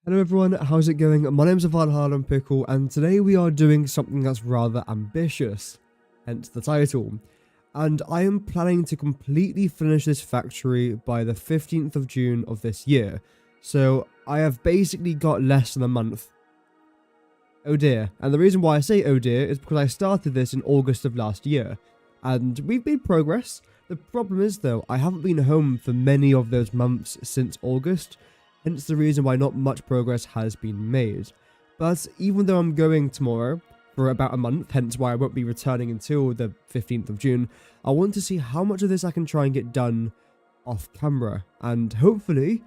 Hello everyone, how's it going? My name's Valhalla Pickle, and today we are doing something that's rather ambitious, hence the title. And I am planning to completely finish this factory by the 15th of June of this year. So I have basically got less than a month. Oh dear. And the reason why I say oh dear is because I started this in August of last year. And we've made progress. The problem is though, I haven't been home for many of those months since August. Hence the reason why not much progress has been made. But even though I'm going tomorrow for about a month, hence why I won't be returning until the 15th of June, I want to see how much of this I can try and get done off camera. And hopefully,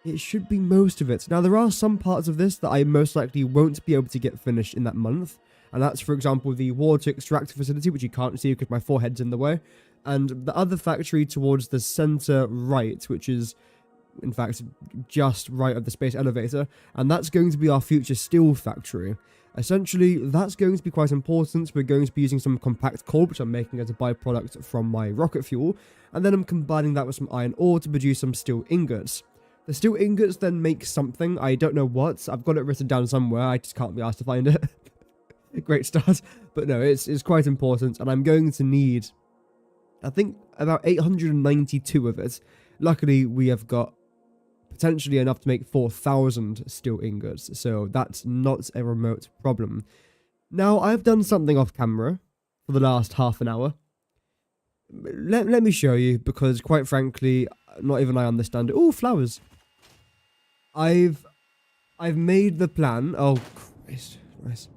it should be most of it. Now, there are some parts of this that I most likely won't be able to get finished in that month. And that's, for example, the water extractor facility, which you can't see because my forehead's in the way. And the other factory towards the center right, which is in fact just right of the space elevator, and that's going to be our future steel factory. Essentially, that's going to be quite important. We're going to be using some compact coal, which I'm making as a byproduct from my rocket fuel, and then I'm combining that with some iron ore to produce some steel ingots. The steel ingots then make something, I don't know what, I've got it written down somewhere, I just can't be asked to find it. Great start. But no, it's quite important, and I'm going to need, I think, about 892 of it. Luckily, we have got potentially enough to make 4,000 steel ingots, so that's not a remote problem. Now, I've done something off camera for the last half an hour. Let me show you, because quite frankly, not even I understand it. Oh, flowers. I've made the plan, oh Christ, nice,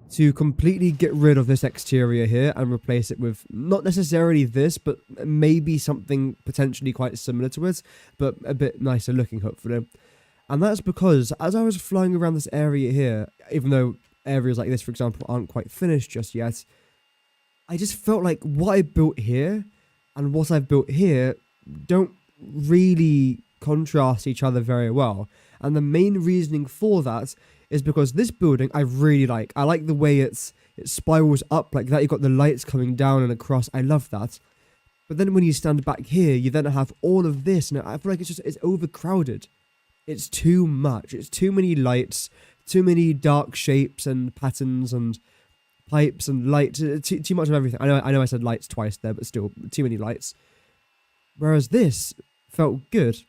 to completely get rid of this exterior here and replace it with not necessarily this, but maybe something potentially quite similar to it, but a bit nicer looking, hopefully. And that's because as I was flying around this area here, even though areas like this, for example, aren't quite finished just yet, I just felt like what I built here and what I've built here don't really contrast each other very well. And the main reasoning for that is because this building I really like. I like the way it spirals up like that. You've got the lights coming down and across. I love that. But then when you stand back here, you then have all of this, and I feel like it's overcrowded. It's too much. It's too many lights, too many dark shapes and patterns and pipes and lights. Too much of everything. I know I said lights twice there, but still too many lights. Whereas this felt good.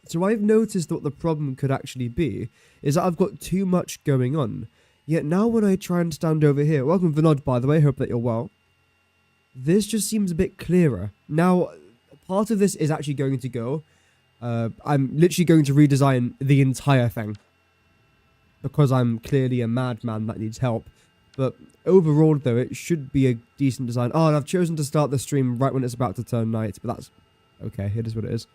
So I've noticed what the problem could actually be is that I've got too much going on. Yet now when I try and stand over here, welcome Vinod by the way, hope that you're well. This just seems a bit clearer. Now, part of this is actually going to go. I'm literally going to redesign the entire thing. Because I'm clearly a madman that needs help. But overall though, it should be a decent design. Oh, and I've chosen to start the stream right when it's about to turn night, but that's okay, it is what it is.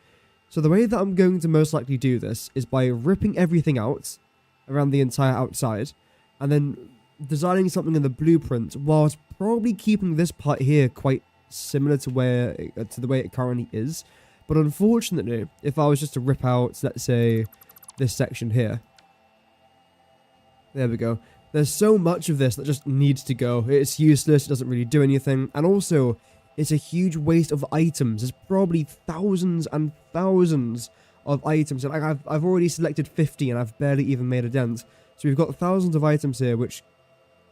So the way that I'm going to most likely do this is by ripping everything out around the entire outside and then designing something in the blueprint whilst probably keeping this part here quite similar to the way it currently is. But unfortunately, if I was just to rip out, let's say, this section here. There we go. There's so much of this that just needs to go. It's useless, it doesn't really do anything, and also it's a huge waste of items. There's probably thousands and thousands of items. Like I've already selected 50 and I've barely even made a dent. So we've got thousands of items here, which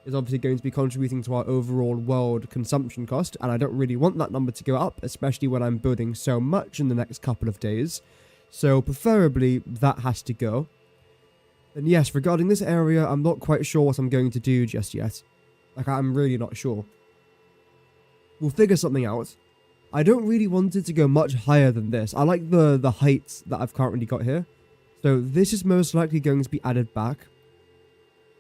is obviously going to be contributing to our overall world consumption cost. And I don't really want that number to go up, especially when I'm building so much in the next couple of days. So preferably that has to go. And yes, regarding this area, I'm not quite sure what I'm going to do just yet. Like I'm really not sure. We'll figure something out. I don't really want it to go much higher than this. I like the height that I've currently got here. So this is most likely going to be added back.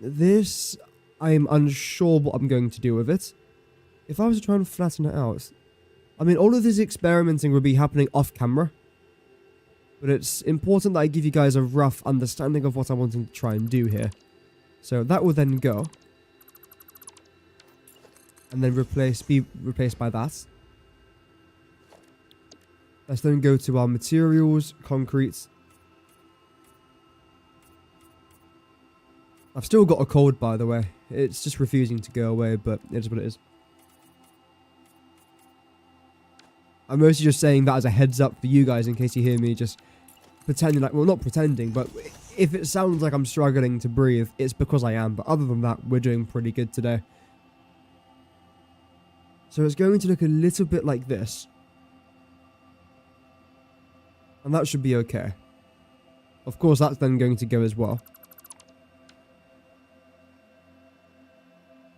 This, I'm unsure what I'm going to do with it. If I was to try and flatten it out, I mean, all of this experimenting would be happening off camera. But it's important that I give you guys a rough understanding of what I'm wanting to try and do here. So that will then go. And then be replaced by that. Let's then go to our materials, concrete. I've still got a cold, by the way. It's just refusing to go away, but it is what it is. I'm mostly just saying that as a heads up for you guys in case you hear me just pretending like, well, not pretending, but if it sounds like I'm struggling to breathe, it's because I am. But other than that, we're doing pretty good today. So it's going to look a little bit like this. And that should be okay. Of course, that's then going to go as well.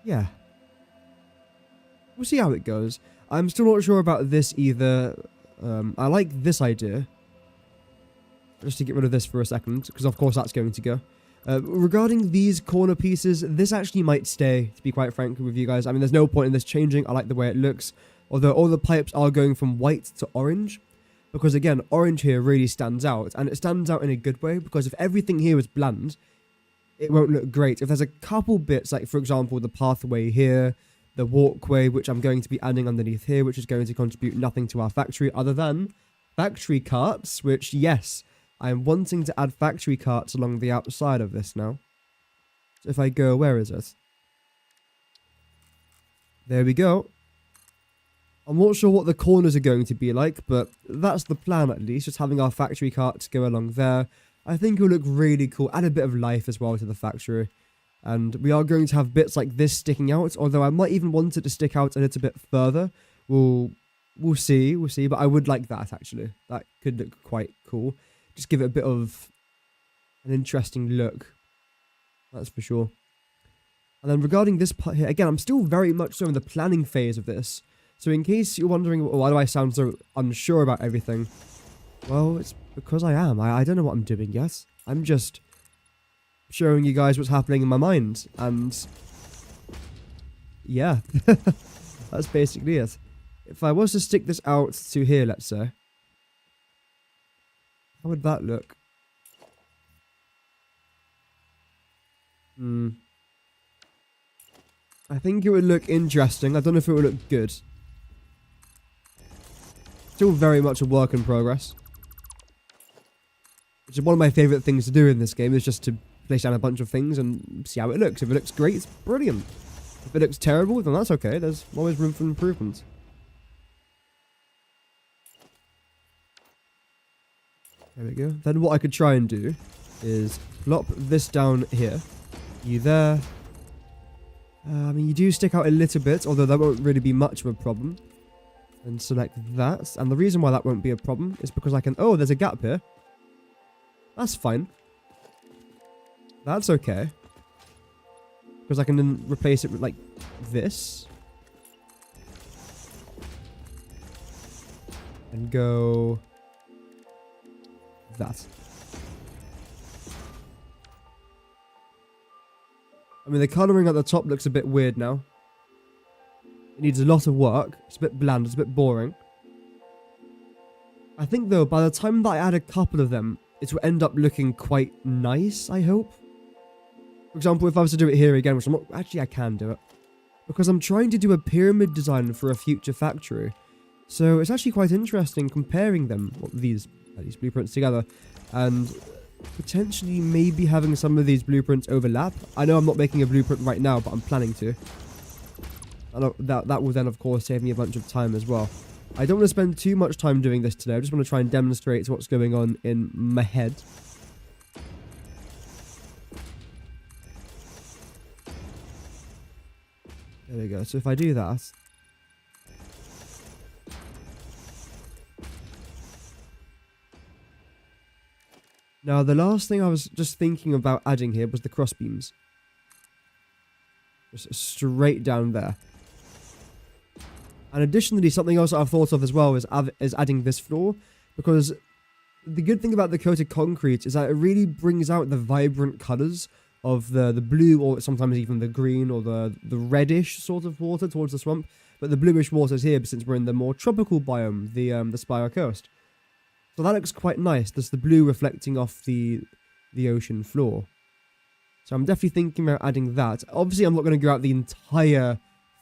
Yeah. We'll see how it goes. I'm still not sure about this either. I like this idea. Just to get rid of this for a second, because of course that's going to go. Regarding these corner pieces, this actually might stay, to be quite frank with you guys. I mean, there's no point in this changing. I like the way it looks. Although all the pipes are going from white to orange. Because again, orange here really stands out. And it stands out in a good way, because if everything here is bland, it won't look great. If there's a couple bits, like for example, the pathway here, the walkway, which I'm going to be adding underneath here, which is going to contribute nothing to our factory other than factory carts, which, yes, I'm wanting to add factory carts along the outside of this now. So if I go, where is it? There we go. I'm not sure what the corners are going to be like, but that's the plan at least, just having our factory carts go along there. I think it'll look really cool, add a bit of life as well to the factory. And we are going to have bits like this sticking out, although I might even want it to stick out a little bit further. We'll see, but I would like that actually. That could look quite cool. Just give it a bit of an interesting look. That's for sure. And then regarding this part here, again, I'm still very much so in the planning phase of this. So in case you're wondering, why do I sound so unsure about everything? Well, it's because I am. I don't know what I'm doing yet. I'm just showing you guys what's happening in my mind. And yeah, that's basically it. If I was to stick this out to here, let's say, how would that look? I think it would look interesting. I don't know if it would look good. Still very much a work in progress. Which is one of my favourite things to do in this game, is just to place down a bunch of things and see how it looks. If it looks great, it's brilliant. If it looks terrible, then that's okay. There's always room for improvement. There we go. Then what I could try and do is plop this down here. You there. I mean, you do stick out a little bit, although that won't really be much of a problem. And select that. And the reason why that won't be a problem is because I can... Oh, there's a gap here. That's fine. That's okay. Because I can then replace it with, like, this. And go... that. I mean, the colouring at the top looks a bit weird now. It needs a lot of work. It's a bit bland. It's a bit boring. I think, though, by the time that I add a couple of them, it will end up looking quite nice, I hope. For example, if I was to do it here again, which I'm not... Actually, I can do it. Because I'm trying to do a pyramid design for a future factory. So it's actually quite interesting comparing them, these blueprints together. And potentially maybe having some of these blueprints overlap. I know I'm not making a blueprint right now, but I'm planning to. That will then, of course, save me a bunch of time as well. I don't want to spend too much time doing this today. I just want to try and demonstrate what's going on in my head. There we go. So if I do that... Now, the last thing I was just thinking about adding here was the crossbeams. Just straight down there. And additionally, something else I've thought of as well is adding this floor. Because the good thing about the coated concrete is that it really brings out the vibrant colours of the blue, or sometimes even the green, or the reddish sort of water towards the swamp. But the bluish water is here since we're in the more tropical biome, the Spire Coast. So that looks quite nice. There's the blue reflecting off the ocean floor. So I'm definitely thinking about adding that. Obviously, I'm not going to go out the entire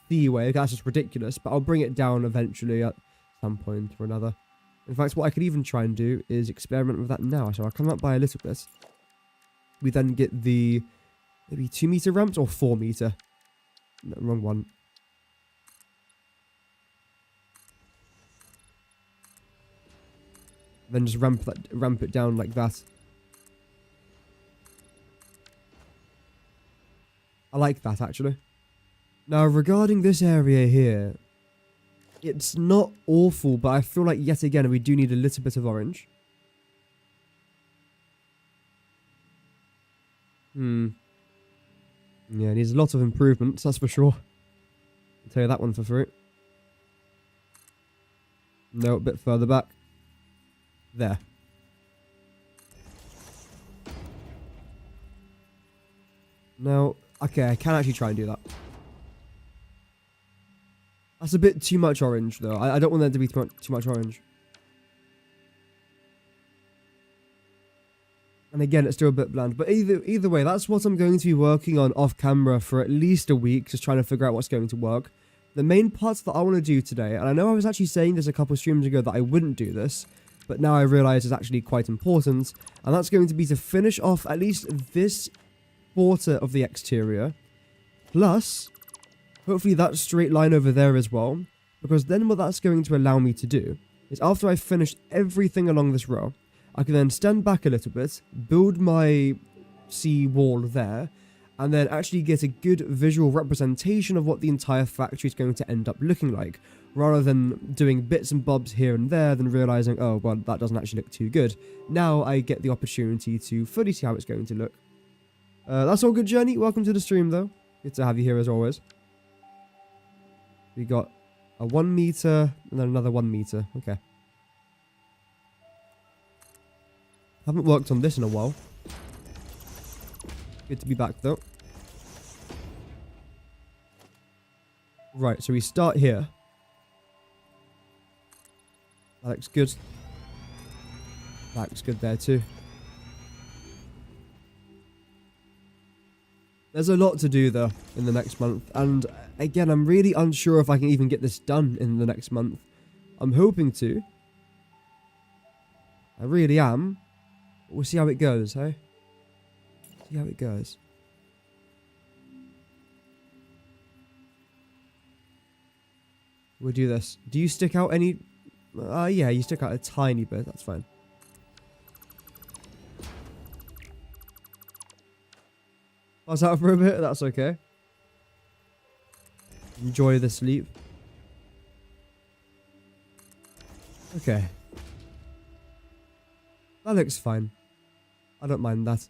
seaway. That's just ridiculous. But I'll bring it down eventually at some point or another. In fact, what I could even try and do is experiment with that now. So I'll come up by a little bit. We then get the maybe 2 meter ramps or 4 meter. No, wrong one. Then just ramp it down like that. I like that, actually. Now, regarding this area here, it's not awful, but I feel like, yet again, we do need a little bit of orange. Yeah, it needs a lot of improvements, that's for sure. I'll tell you that one for free. No, a bit further back. There. Now, okay, I can actually try and do that. That's a bit too much orange, though. I don't want there to be too much orange. And again, it's still a bit bland. But either way, that's what I'm going to be working on off camera for at least a week, just trying to figure out what's going to work. The main parts that I want to do today, and I know I was actually saying this a couple of streams ago that I wouldn't do this, but now I realise it's actually quite important, and that's going to be to finish off at least this quarter of the exterior, plus hopefully that straight line over there as well, because then what that's going to allow me to do is after I've finished everything along this row, I can then stand back a little bit, build my sea wall there, and then actually get a good visual representation of what the entire factory is going to end up looking like, rather than doing bits and bobs here and there, then realizing, oh, well, that doesn't actually look too good. Now I get the opportunity to fully see how it's going to look. That's all good, Journey. Welcome to the stream, though. Good to have you here, as always. We got a 1 meter, and then another 1 meter. Okay. Haven't worked on this in a while. Good to be back, though. Right, so we start here. That looks good. That looks good there, too. There's a lot to do, though, in the next month. And, again, I'm really unsure if I can even get this done in the next month. I'm hoping to. I really am. But we'll see how it goes, hey? See how it goes. We'll do this. Do you stick out any... yeah, you stick out a tiny bit. That's fine. Pass out for a bit. That's okay. Enjoy the sleep. Okay. That looks fine. I don't mind that.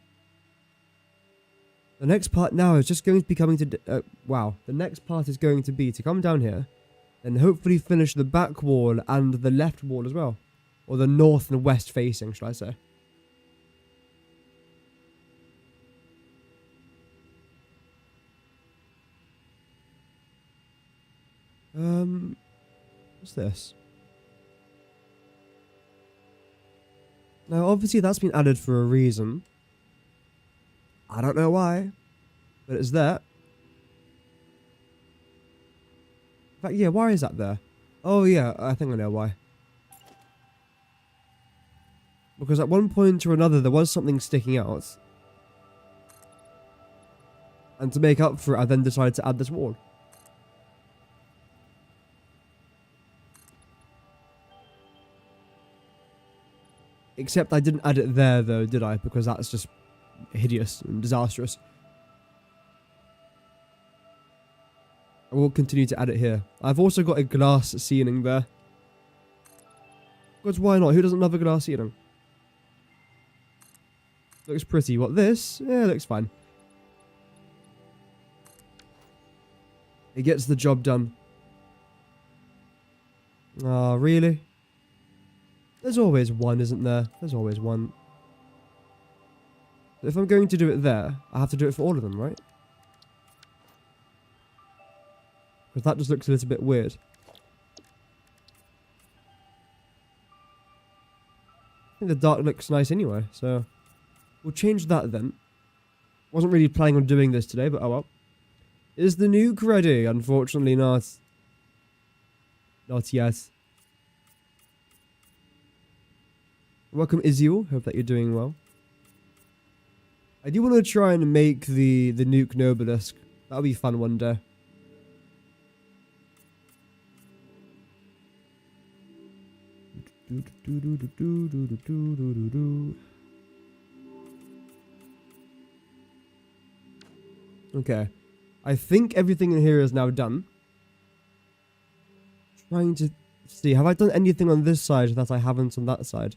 The next part now is just going to be coming to... wow. The next part is going to be to come down here and hopefully finish the back wall and the left wall as well. Or the north and west facing, shall I say. What's this? Now, obviously that's been added for a reason. I don't know why, but it's there. In fact, yeah, why is that there? Oh yeah, I think I know why. Because at one point or another there was something sticking out. And to make up for it, I then decided to add this wall. Except I didn't add it there though, did I? Because that's just hideous and disastrous. I will continue to add it here. I've also got a glass ceiling there. Because why not? Who doesn't love a glass ceiling? Looks pretty. What, this? Yeah, looks fine. It gets the job done. Ah, really? There's always one, isn't there? There's always one. If I'm going to do it there, I have to do it for all of them, right? Because that just looks a little bit weird. I think the dark looks nice anyway, so... we'll change that then. Wasn't really planning on doing this today, but oh well. Is the nuke ready? Unfortunately not. Not yet. Welcome Iziel, hope that you're doing well. I do want to try and make the nuke Nobilisk. That'll be fun one day. Okay. I think everything in here is now done. Trying to see, have I done anything on this side that I haven't on that side?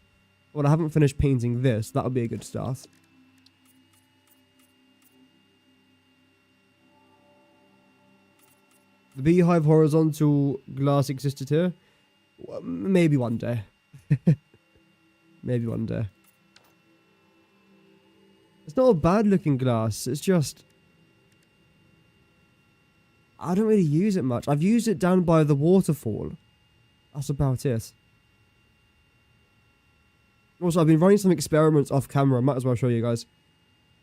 Well, I haven't finished painting this. That'll be a good start. The beehive horizontal glass existed here. Well, maybe one day. Maybe one day. It's not a bad looking glass. It's just... I don't really use it much. I've used it down by the waterfall. That's about it. Also, I've been running some experiments off camera. I might as well show you guys.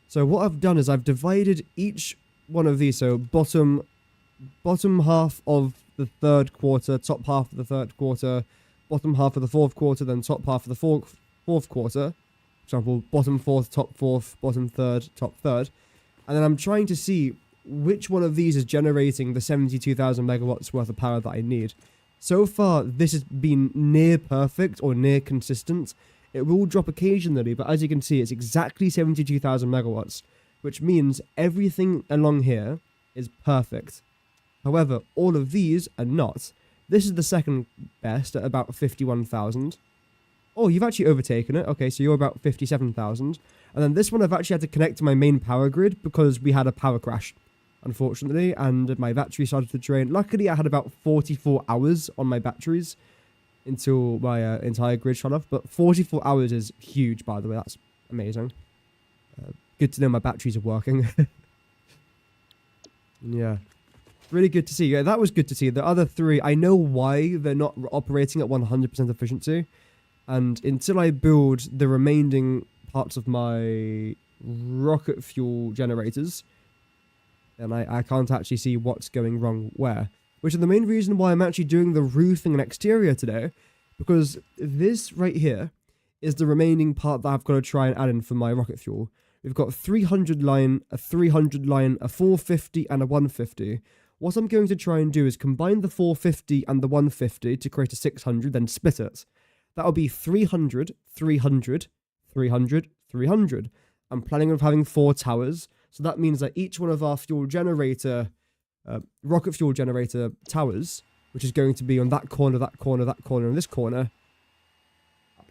So what I've done is I've divided each one of these. So bottom half of the third quarter, top half of the third quarter, bottom half of the fourth quarter, then top half of the fourth quarter. For example, bottom fourth, top fourth, bottom third, top third. And then I'm trying to see which one of these is generating the 72,000 megawatts worth of power that I need. So far, this has been near perfect or near consistent. It will drop occasionally, but as you can see, it's exactly 72,000 megawatts, which means everything along here is perfect. However, all of these are not. This is the second best at about 51,000. Oh, you've actually overtaken it. Okay, so you're about 57,000. And then this one I've actually had to connect to my main power grid because we had a power crash, unfortunately, and my battery started to drain. Luckily, I had about 44 hours on my batteries until my entire grid shut off. But 44 hours is huge, by the way. That's amazing. Good to know my batteries are working. Yeah. Really good to see. Yeah, that was good to see. The other three, I know why they're not operating at 100% efficiency. And until I build the remaining parts of my rocket fuel generators, then I can't actually see what's going wrong where. Which is the main reason why I'm actually doing the roofing and exterior today. Because this right here is the remaining part that I've got to try and add in for my rocket fuel. We've got 300 line, a 300 line, a 450 and a 150. What I'm going to try and do is combine the 450 and the 150 to create a 600, then split it. That'll be 300, 300, 300, 300. I'm planning on having 4 towers. So that means that each one of our fuel generator, rocket fuel generator towers, which is going to be on that corner, that corner, that corner, and this corner,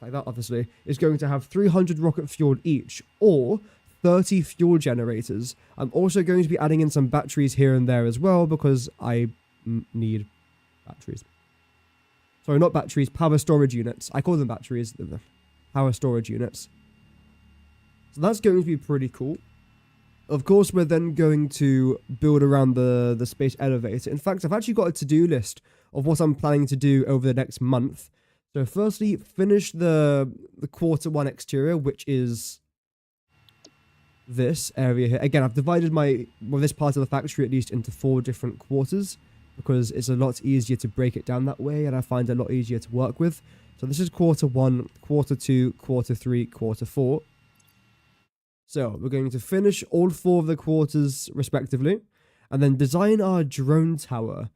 like that obviously, is going to have 300 rocket fuel each, or 30 fuel generators. I'm also going to be adding in some batteries here and there as well, because I need batteries. Sorry, not batteries, power storage units. I call them batteries, power storage units. So that's going to be pretty cool. Of course, we're then going to build around the space elevator. In fact, I've actually got a to-do list of what I'm planning to do over the next month. So firstly, finish the quarter 1 exterior, which is this area here. Again, I've divided this part of the factory at least into 4 different quarters, because it's a lot easier to break it down that way, and I find it a lot easier to work with. So this is quarter 1, quarter 2, quarter 3, quarter 4. So we're going to finish all 4 of the quarters respectively, and then design our drone tower.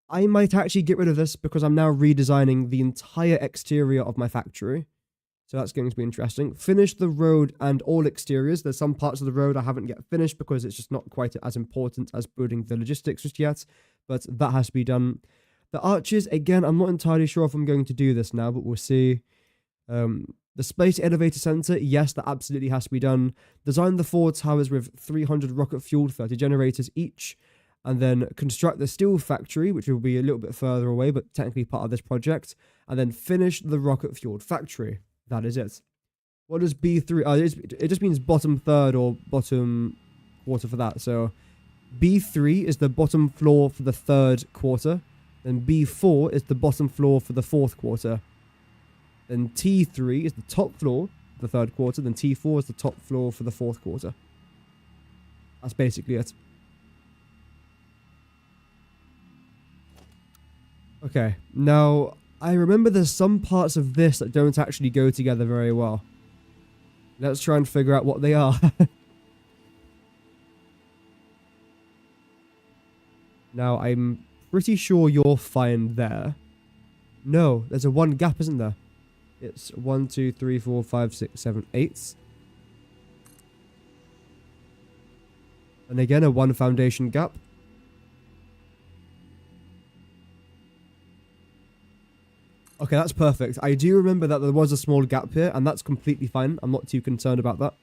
I might actually get rid of this because I'm now redesigning the entire exterior of my factory. So that's going to be interesting. Finish the road and all exteriors. There's some parts of the road I haven't yet finished because it's just not quite as important as building the logistics just yet. But that has to be done. The arches, again, I'm not entirely sure if I'm going to do this now, but we'll see. The space elevator center, yes, that absolutely has to be done. Design the 4 towers with 300 rocket fuel, 30 generators each. And then construct the steel factory, which will be a little bit further away, but technically part of this project. And then finish the rocket fueled factory. That is it. What does B3... it just means bottom third or bottom quarter for that. So B3 is the bottom floor for the third quarter. Then B4 is the bottom floor for the fourth quarter. Then T3 is the top floor for the third quarter. Then T4 is the top floor for the fourth quarter. That's basically it. Okay, now I remember there's some parts of this that don't actually go together very well. Let's try and figure out what they are. Now, I'm pretty sure you're fine there. No, there's a 1 gap, isn't there? It's 1, 2, 3, 4, 5, 6, 7, 8. And again, a 1 foundation gap. Okay, that's perfect. I do remember that there was a small gap here, and that's completely fine. I'm not too concerned about that.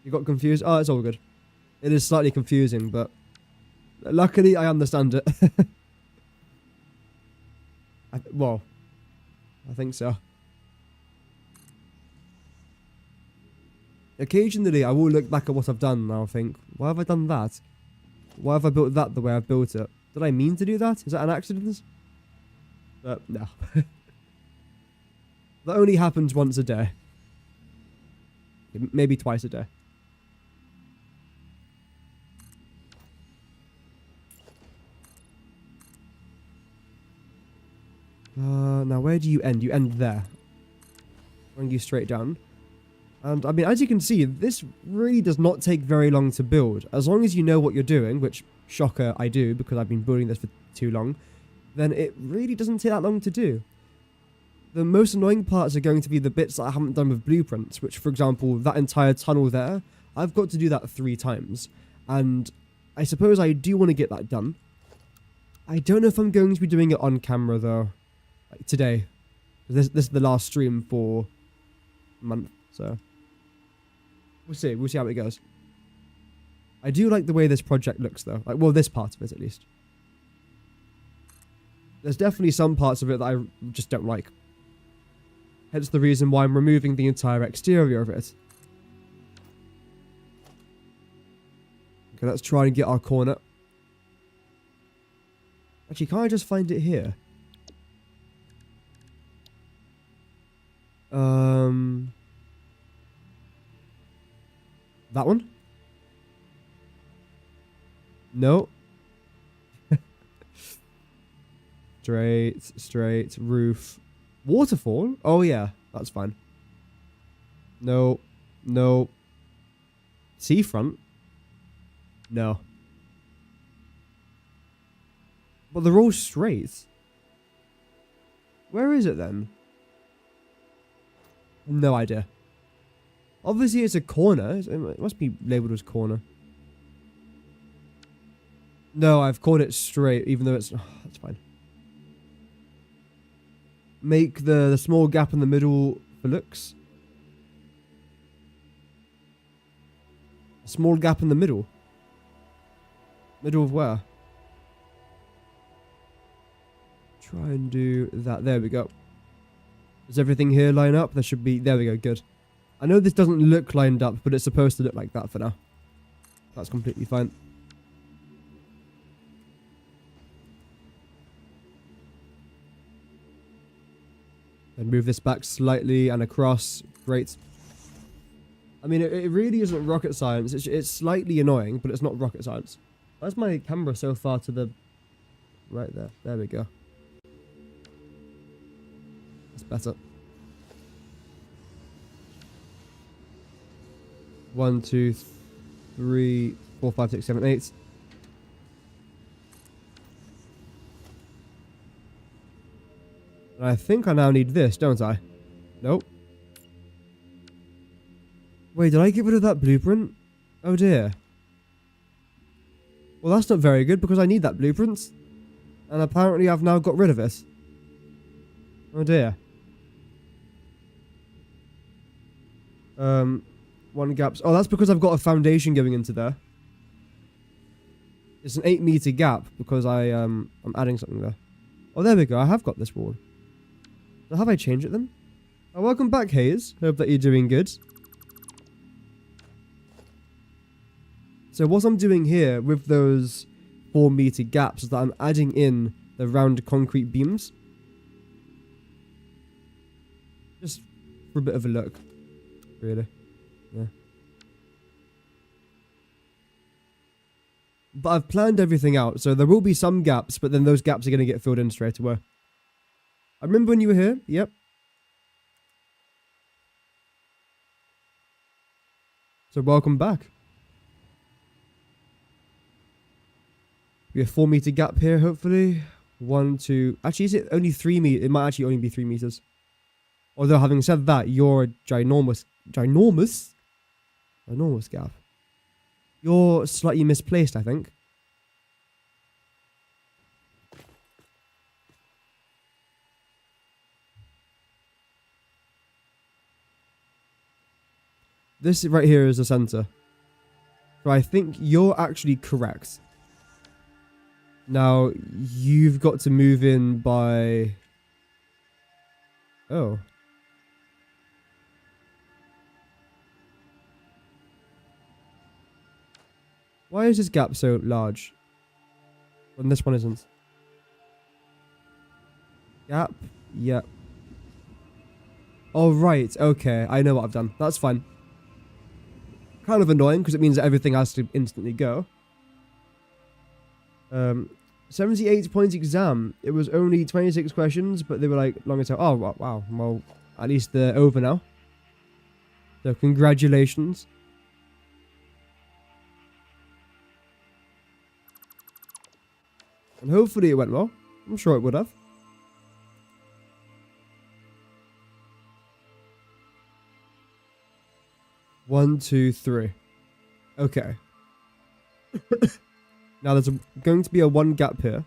You got confused? Oh, it's all good. It is slightly confusing, but luckily I understand it. Well, I think so. Occasionally, I will look back at what I've done and I'll think, why have I done that? Why have I built that the way I've built it? Did I mean to do that? Is that an accident? But no. That only happens once a day. Maybe twice a day. Now where do you end? You end there. Bring you straight down. And I mean, as you can see, this really does not take very long to build. As long as you know what you're doing, which, shocker, I do, because I've been building this for too long, then it really doesn't take that long to do. The most annoying parts are going to be the bits that I haven't done with blueprints, which, for example, that entire tunnel there, I've got to do that 3 times. And I suppose I do want to get that done. I don't know if I'm going to be doing it on camera, though, like today. This is the last stream for a month, so we'll see. We'll see how it goes. I do like the way this project looks, though. Like, well, this part of it, at least. There's definitely some parts of it that I just don't like. Hence the reason why I'm removing the entire exterior of it. Okay, let's try and get our corner. Actually, can't I just find it here? That one? No. Straight, roof. Waterfall? Oh yeah, that's fine. No. Seafront? No. But they're all straight. Where is it then? No idea. Obviously it's a corner. It must be labelled as corner. No, I've called it straight, even though it's... Oh, that's fine. Make the small gap in the middle for looks. A small gap in the middle. Middle of where? Try and do that. There we go. Does everything here line up? There should be... There we go, good. I know this doesn't look lined up, but it's supposed to look like that for now. That's completely fine. And move this back slightly and across. Great. I mean, it really isn't rocket science. It's slightly annoying, but it's not rocket science. Where's my camera so far to the... Right there. There we go. That's better. 1, 2, 3, 4, 5, 6, 7, 8. And I think I now need this, don't I? Nope. Wait, did I get rid of that blueprint? Oh dear. Well, that's not very good because I need that blueprint. And apparently I've now got rid of it. Oh dear. 1 gap. Oh, that's because I've got a foundation going into there. It's an 8-meter gap because I'm adding something there. Oh, there we go. I have got this wall. So have I changed it then? Oh, welcome back, Hayes. Hope that you're doing good. So what I'm doing here with those 4-meter gaps is that I'm adding in the round concrete beams. Just for a bit of a look. Really. Yeah. But I've planned everything out, so there will be some gaps, but then those gaps are going to get filled in straight away. I remember when you were here. Yep. So welcome back. We have 4-meter gap here, hopefully. 1, 2... Actually, is it only 3 meters? It might actually only be 3 meters. Although, having said that, you're a ginormous gap. You're slightly misplaced, I think. This right here is the center. So I think you're actually correct. Now, you've got to move in by... Oh. Why is this gap so large? When this one isn't. Gap? Yep. Oh, right. Okay. I know what I've done. That's fine. Kind of annoying because it means that everything has to instantly go. 78 points exam. It was only 26 questions, but they were like longer time. Oh, wow. Well, at least they're over now. So, congratulations. And hopefully it went well. I'm sure it would have. One, two, three. Okay. Now there's going to be a one gap here.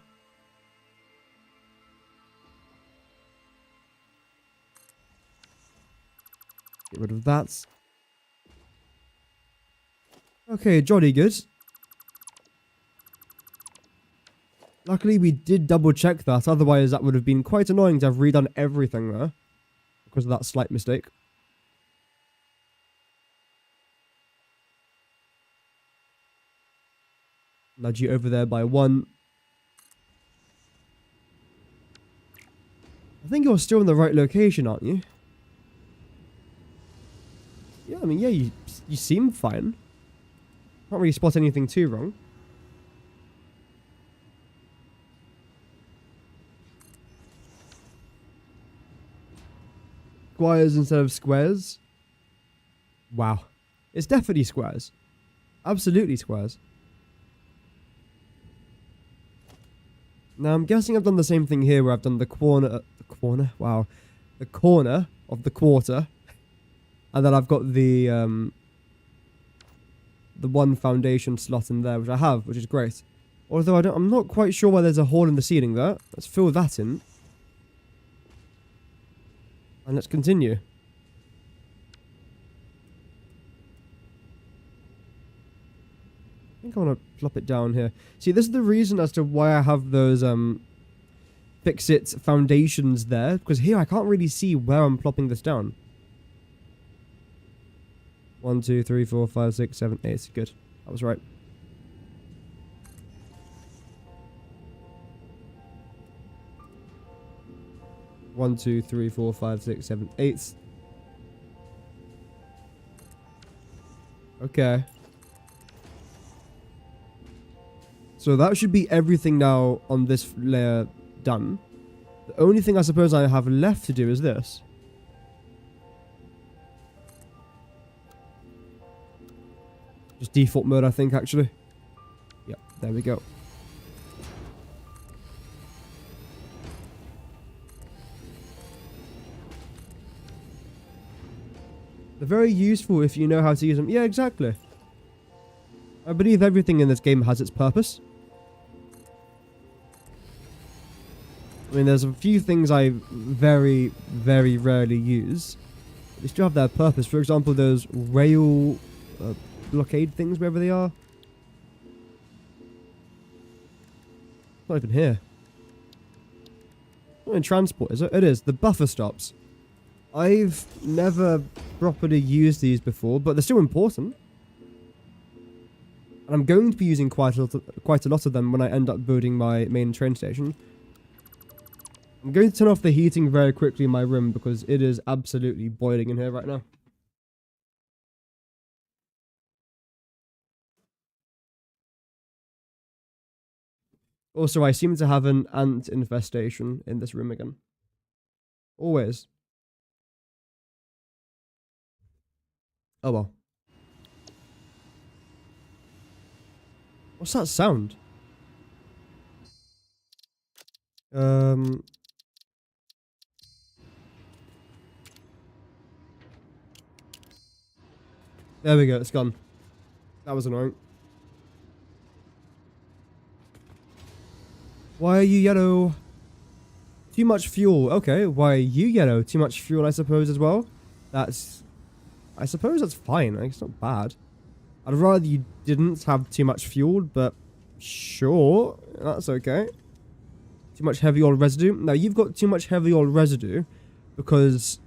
Get rid of that. Okay, jolly good. Luckily we did double check that, otherwise that would have been quite annoying to have redone everything there. Because of that slight mistake. Nudge you over there by one. I think you're still in the right location, aren't you? Yeah, I mean, yeah, you seem fine. Can't really spot anything too wrong. Squares instead of squares. Wow. It's definitely squares. Absolutely squares. Now, I'm guessing I've done the same thing here where I've done the corner... Wow. The corner of the quarter. And then I've got the one foundation slot in there, which I have, which is great. Although I'm not quite sure why there's a hole in the ceiling there. Let's fill that in. And let's continue. I think I want to plop it down here. See, this is the reason as to why I have those fix-it foundations there. Because here I can't really see where I'm plopping this down. 1, 2, 3, 4, 5, 6, 7, 8. Good. I was right. One, two, three, 4, 5, 6, 7, 8. Okay. So that should be everything now on this layer done. The only thing I suppose I have left to do is this. Just default mode, I think, actually. Yep, there we go. They're very useful if you know how to use them. Yeah, exactly. I believe everything in this game has its purpose. I mean, there's a few things I very, very rarely use. They still have their purpose. For example, those rail blockade things, wherever they are. Not even here. Not in transport, is it? It is. The buffer stops. I've never properly used these before, but they're still important. And I'm going to be using quite a lot of them when I end up building my main train station. I'm going to turn off the heating very quickly in my room because it is absolutely boiling in here right now. Also, I seem to have an ant infestation in this room again. Always. Oh well. What's that sound? There we go, it's gone. That was annoying. Why are you yellow? Too much fuel. Okay, why are you yellow? Too much fuel, I suppose, as well. That's I suppose that's fine. Like, it's not bad. I'd rather you didn't have too much fuel, but sure, that's okay. Too much heavy oil residue. Now, you've got too much heavy oil residue because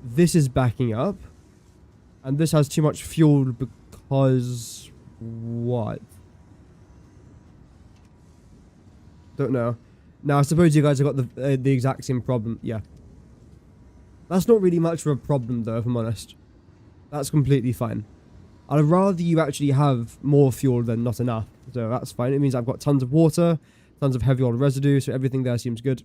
this is backing up. And this has too much fuel because... what? Don't know. Now, I suppose you guys have got the exact same problem. Yeah. That's not really much of a problem, though, if I'm honest. That's completely fine. I'd rather you actually have more fuel than not enough. So that's fine. It means I've got tons of water, tons of heavy oil residue, so everything there seems good.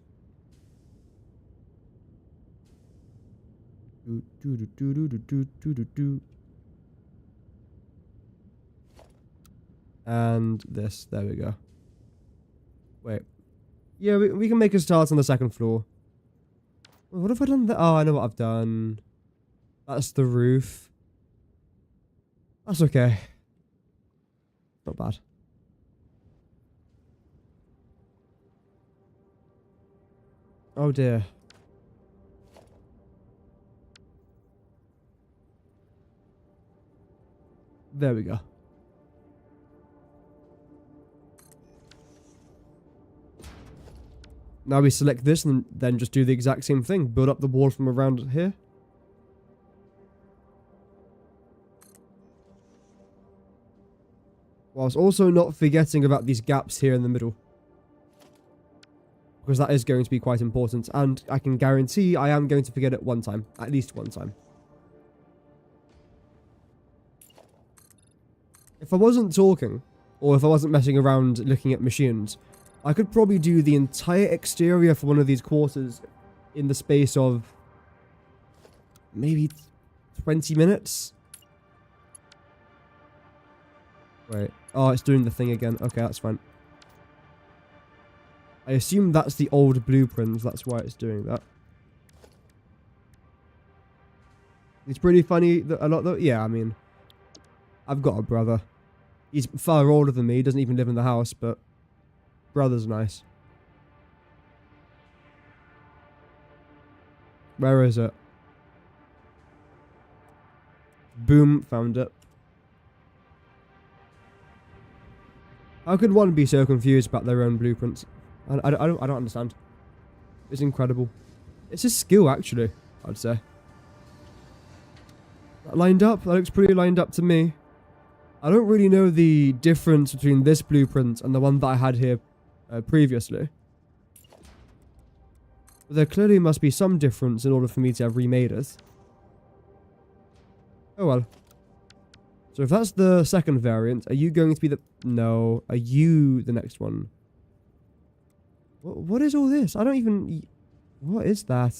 And this. There we go. Wait. Yeah, we can make a start on the second floor. What have I done there? Oh, I know what I've done. That's the roof. That's okay. Not bad. Oh dear. There we go. Now we select this and then just do the exact same thing. Build up the wall from around here. Whilst also not forgetting about these gaps here in the middle. Because that is going to be quite important. And I can guarantee I am going to forget it one time. At least one time. If I wasn't talking, or if I wasn't messing around looking at machines, I could probably do the entire exterior for one of these quarters in the space of maybe 20 minutes. Wait. Oh, it's doing the thing again. Okay, that's fine. I assume that's the old blueprints. That's why it's doing that. It's pretty funny a lot though. Yeah, I mean, I've got a brother. He's far older than me. He doesn't even live in the house, but brother's nice. Where is it? Boom, found it. How could one be so confused about their own blueprints? I don't understand. It's incredible. It's a skill, actually, I'd say. That lined up? That looks pretty lined up to me. I don't really know the difference between this blueprint and the one that I had here previously. But there clearly must be some difference in order for me to have remade it. Oh well. So if that's the second variant, are you going to be the... No. Are you the next one? What is all this? I don't even... What is that?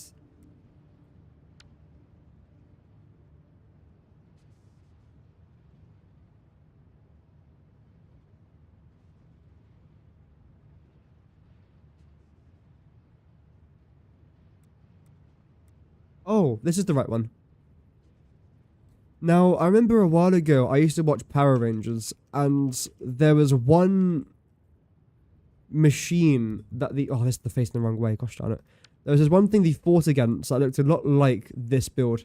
Oh, this is the right one. Now, I remember a while ago, I used to watch Power Rangers, and there was one machine that the... Oh, this is the face in the wrong way, gosh darn it. There was this one thing they fought against that looked a lot like this build.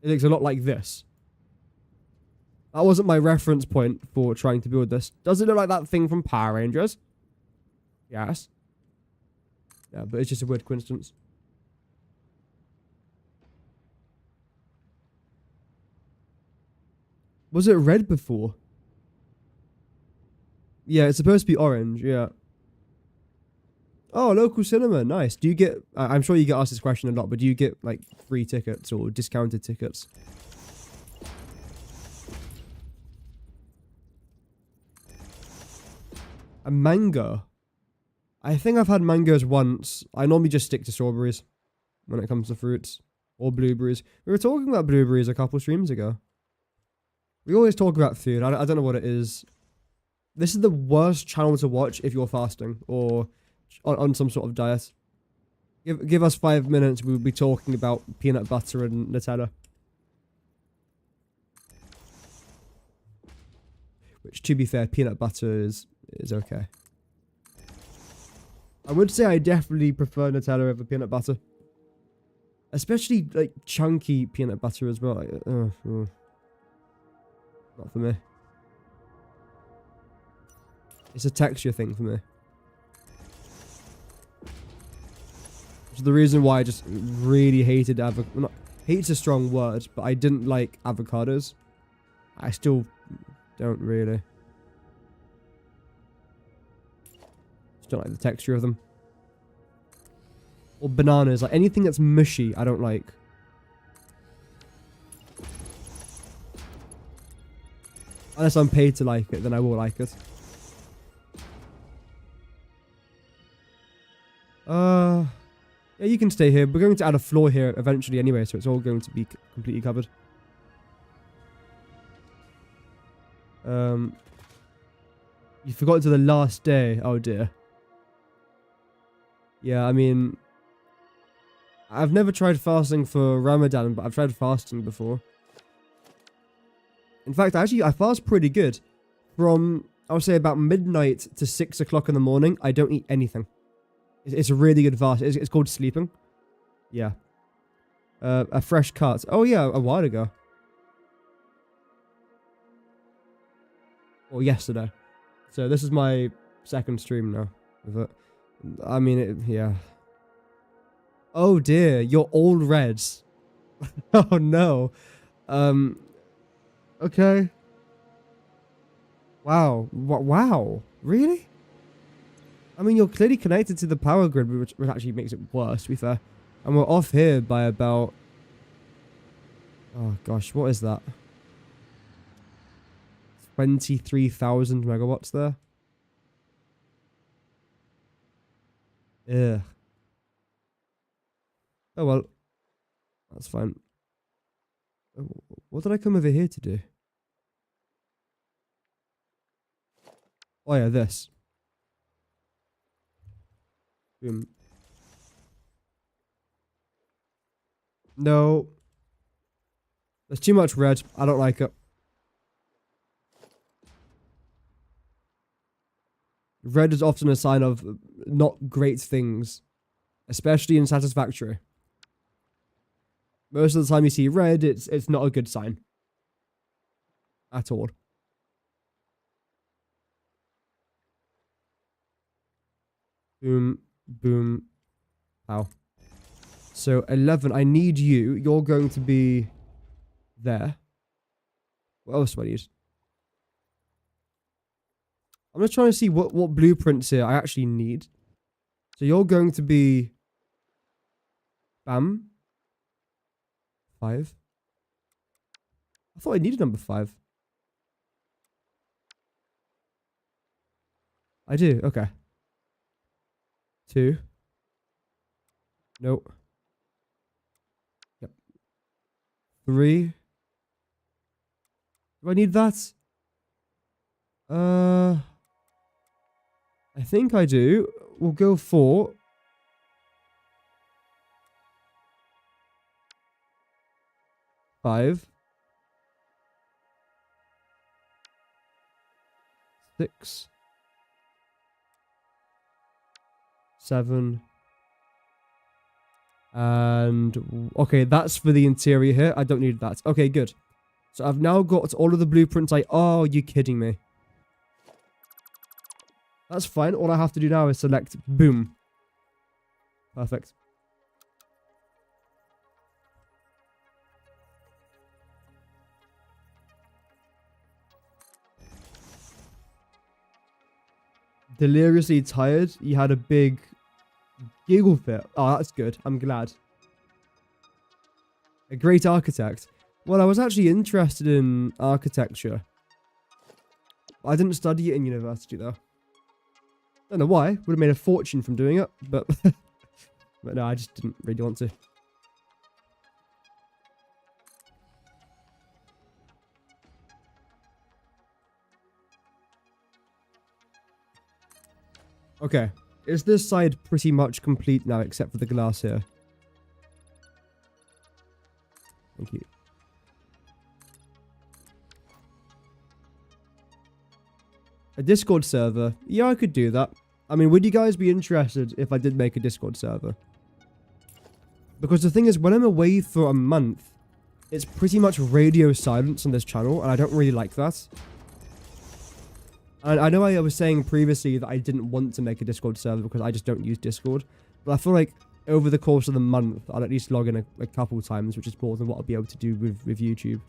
It looks a lot like this. That wasn't my reference point for trying to build this. Does it look like that thing from Power Rangers? Yes. Yeah, but it's just a weird coincidence. Was it red before? Yeah, it's supposed to be orange, yeah. Oh, local cinema, nice. Do you get... I'm sure you get asked this question a lot, but do you get, like, free tickets or discounted tickets? A mango. I think I've had mangoes once. I normally just stick to strawberries when it comes to fruits. Or blueberries. We were talking about blueberries a couple streams ago. We always talk about food. I don't know what it is. This is the worst channel to watch if you're fasting or on some sort of diet. Give us 5 minutes. We'll be talking about peanut butter and Nutella. Which, to be fair, peanut butter is okay. I would say I definitely prefer Nutella over peanut butter. Especially, like, chunky peanut butter as well. Like, not for me. It's a texture thing for me. Which is the reason why I just really hated avocado. Well, not hate's a strong word, but I didn't like avocados. I still don't really. Just don't like the texture of them. Or bananas, like anything that's mushy, I don't like. Unless I'm paid to like it, then I will like it. Yeah, you can stay here. We're going to add a floor here eventually anyway, so it's all going to be completely covered. You forgot to the last day. Oh dear. Yeah, I mean, I've never tried fasting for Ramadan, but I've tried fasting before. In fact, actually, I fast pretty good. From, I would say, about midnight to 6 o'clock in the morning, I don't eat anything. It's a really good fast. It's called sleeping. Yeah. A fresh cut. Oh, yeah, a while ago. Or yesterday. So this is my second stream now with it. I mean, yeah. Oh dear, you're all reds. Oh no. Okay. Wow. Wow. Really? I mean, you're clearly connected to the power grid, which actually makes it worse, to be fair. And we're off here by about... Oh gosh, what is that? 23,000 megawatts there. Ugh. Oh well. That's fine. What did I come over here to do? Oh yeah, this. Boom. No. There's too much red. I don't like it. Red is often a sign of not great things. Especially in Satisfactory. Most of the time you see red, it's not a good sign. At all. Boom. Boom. Ow. So 11, I need you. You're going to be there. What else do I need? I'm just trying to see what blueprints here I actually need. So you're going to be... Bam. 5. I thought I needed number 5. I do, okay. 2. Nope. Yep. 3. Do I need that? I think I do. We'll go 4. Five. 6. 7. And okay, that's for the interior here. I don't need that. Okay, good. So I've now got all of the blueprints. Oh, you're kidding me. That's fine. All I have to do now is select boom. Perfect. Deliriously tired. You had a big giggle fit. Oh, that's good. I'm glad. A great architect. Well, I was actually interested in architecture. I didn't study it in university, though. Don't know why. Would have made a fortune from doing it, but... but no, I just didn't really want to. Okay. Is this side pretty much complete now, except for the glass here? Thank you. A Discord server? Yeah, I could do that. I mean, would you guys be interested if I did make a Discord server? Because the thing is, when I'm away for a month, it's pretty much radio silence on this channel, and I don't really like that. And I know I was saying previously that I didn't want to make a Discord server because I just don't use Discord. But I feel like over the course of the month, I'll at least log in a couple times, which is more than what I'll be able to do with YouTube.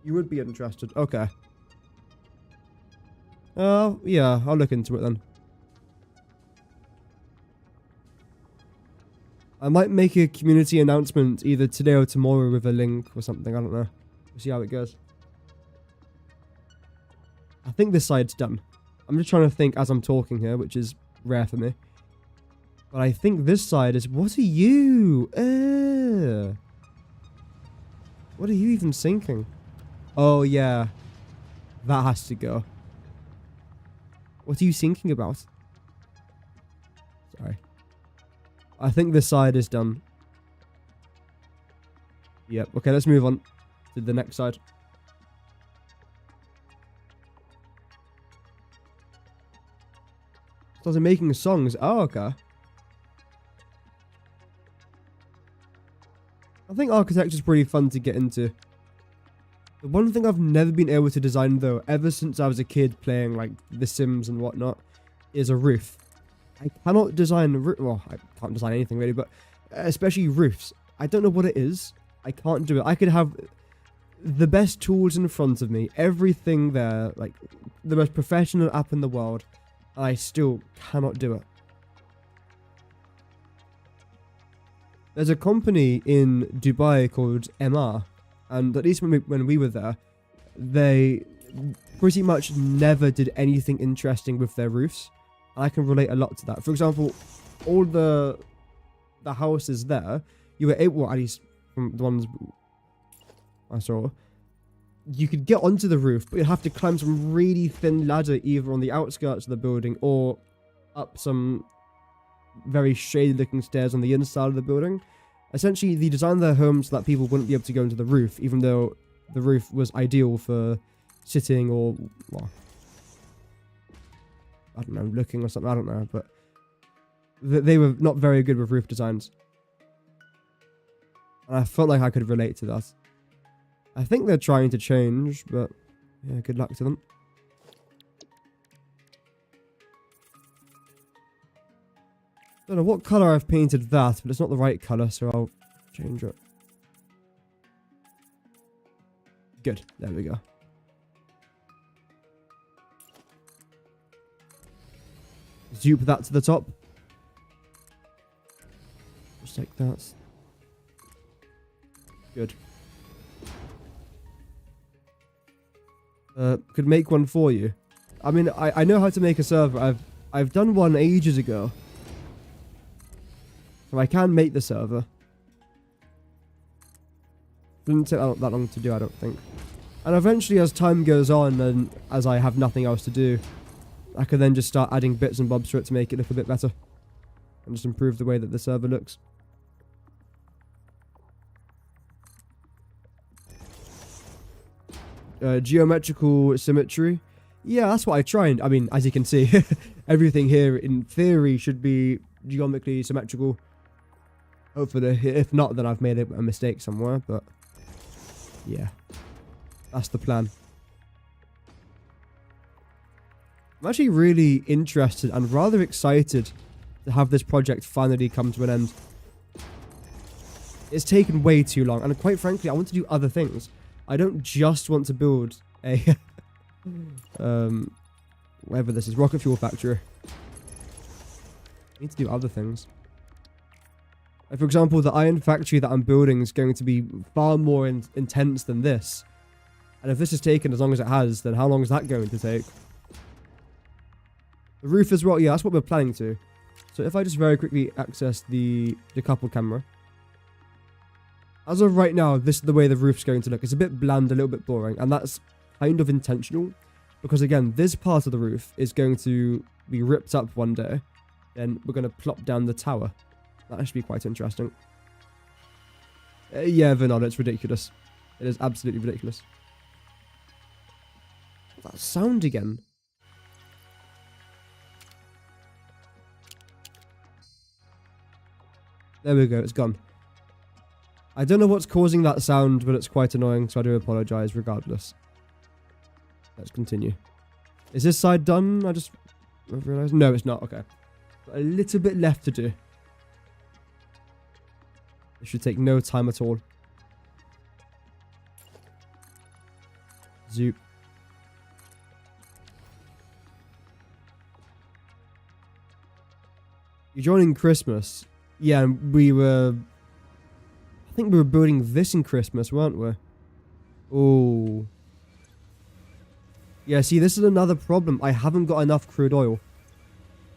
You would be interested. Okay. Yeah, I'll look into it then. I might make a community announcement either today or tomorrow with a link or something. I don't know. We'll see how it goes. I think this side's done. I'm just trying to think as I'm talking here, which is rare for me. But I think this side is... What are you? What are you even sinking? Oh, yeah. That has to go. What are you thinking about? Sorry. I think this side is done. Yep. Okay, let's move on to the next side. Started making songs. Oh, okay. I think architecture is pretty fun to get into. The one thing I've never been able to design, though, ever since I was a kid playing, like, The Sims and whatnot, is a roof. I cannot design... Well, I can't design anything, really, but especially roofs. I don't know what it is. I can't do it. I could have the best tools in front of me, everything there, like, the most professional app in the world, and I still cannot do it. There's a company in Dubai called MR, and at least when we were there, they pretty much never did anything interesting with their roofs. And I can relate a lot to that. For example, all the houses there, you were able, at least from the ones I saw, you could get onto the roof, but you'd have to climb some really thin ladder either on the outskirts of the building or up some very shady looking stairs on the inside of the building. Essentially, they designed their homes so that people wouldn't be able to go into the roof, even though the roof was ideal for sitting or, well, I don't know, looking or something, I don't know, but they were not very good with roof designs. And I felt like I could relate to that. I think they're trying to change, but yeah, good luck to them. Don't know what colour I've painted that, but it's not the right colour, so I'll change it. Good, there we go. Zoop that to the top. Just like that. Good. Could make one for you. I mean, I know how to make a server. I've done one ages ago. So I can make the server. Didn't take that long to do, I don't think. And eventually, as time goes on, and as I have nothing else to do, I can then just start adding bits and bobs to it to make it look a bit better. And just improve the way that the server looks. Geometrical symmetry. Yeah, that's what I tried. I mean, as you can see, everything here in theory should be geometrically symmetrical. Hopefully, if not, then I've made a mistake somewhere, but yeah, that's the plan. I'm actually really interested and rather excited to have this project finally come to an end. It's taken way too long, and quite frankly, I want to do other things. I don't just want to build a whatever this is, rocket fuel factory. I need to do other things. Like, for example, the iron factory that I'm building is going to be far more intense than this. And if this is taken as long as it has, then how long is that going to take? The roof as well, yeah, that's what we're planning to. So if I just very quickly access the decouple camera. As of right now, this is the way the roof's going to look. It's a bit bland, a little bit boring, and that's kind of intentional. Because again, this part of the roof is going to be ripped up one day. Then we're going to plop down the tower. That should be quite interesting. Yeah, Vinod, it's ridiculous. It is absolutely ridiculous. That sound again. There we go, it's gone. I don't know what's causing that sound, but it's quite annoying, so I do apologize regardless. Let's continue. Is this side done? I just realized. No, it's not. Okay. Got a little bit left to do. It should take no time at all. Zoop. You're joining Christmas. Yeah, we were... I think we were building this in Christmas, weren't we? Oh. Yeah, see, this is another problem. I haven't got enough crude oil.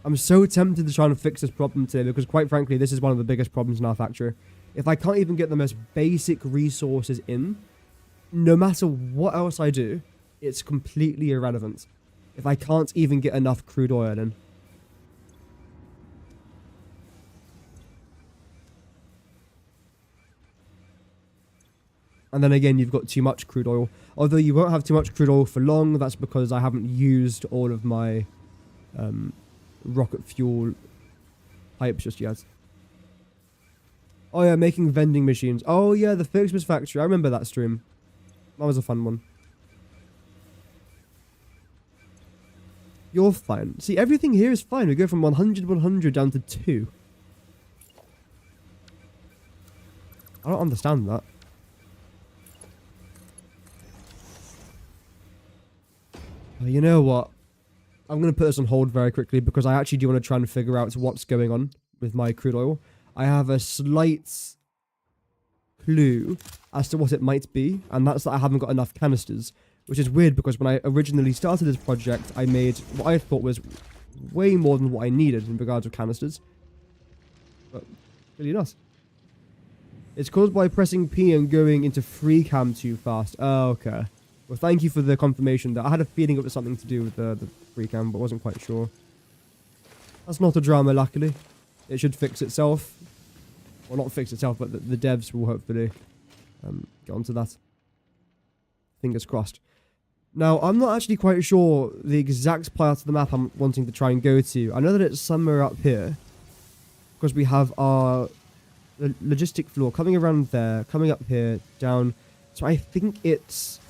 I'm so tempted to try and fix this problem today because, quite frankly, this is one of the biggest problems in our factory. If I can't even get the most basic resources in, no matter what else I do, it's completely irrelevant. If I can't even get enough crude oil in. And then again, you've got too much crude oil. Although you won't have too much crude oil for long. That's because I haven't used all of my rocket fuel pipes just yet. Oh yeah, making vending machines. Oh yeah, the Christmas factory. I remember that stream. That was a fun one. You're fine. See, everything here is fine. We go from 100, 100 down to 2. I don't understand that. You know what? I'm going to put this on hold very quickly because I actually do want to try and figure out what's going on with my crude oil. I have a slight clue as to what it might be, and that's that I haven't got enough canisters, which is weird because when I originally started this project, I made what I thought was way more than what I needed in regards to canisters. But really not. It's caused by pressing P and going into free cam too fast. Oh, okay. Well, thank you for the confirmation that I had a feeling it was something to do with the free cam, but wasn't quite sure. That's not a drama, luckily. It should fix itself. Well, not fix itself, but the devs will hopefully get onto that. Fingers crossed. Now, I'm not actually quite sure the exact part of the map I'm wanting to try and go to. I know that it's somewhere up here, because we have our logistic floor coming around there, coming up here, down. So I think it's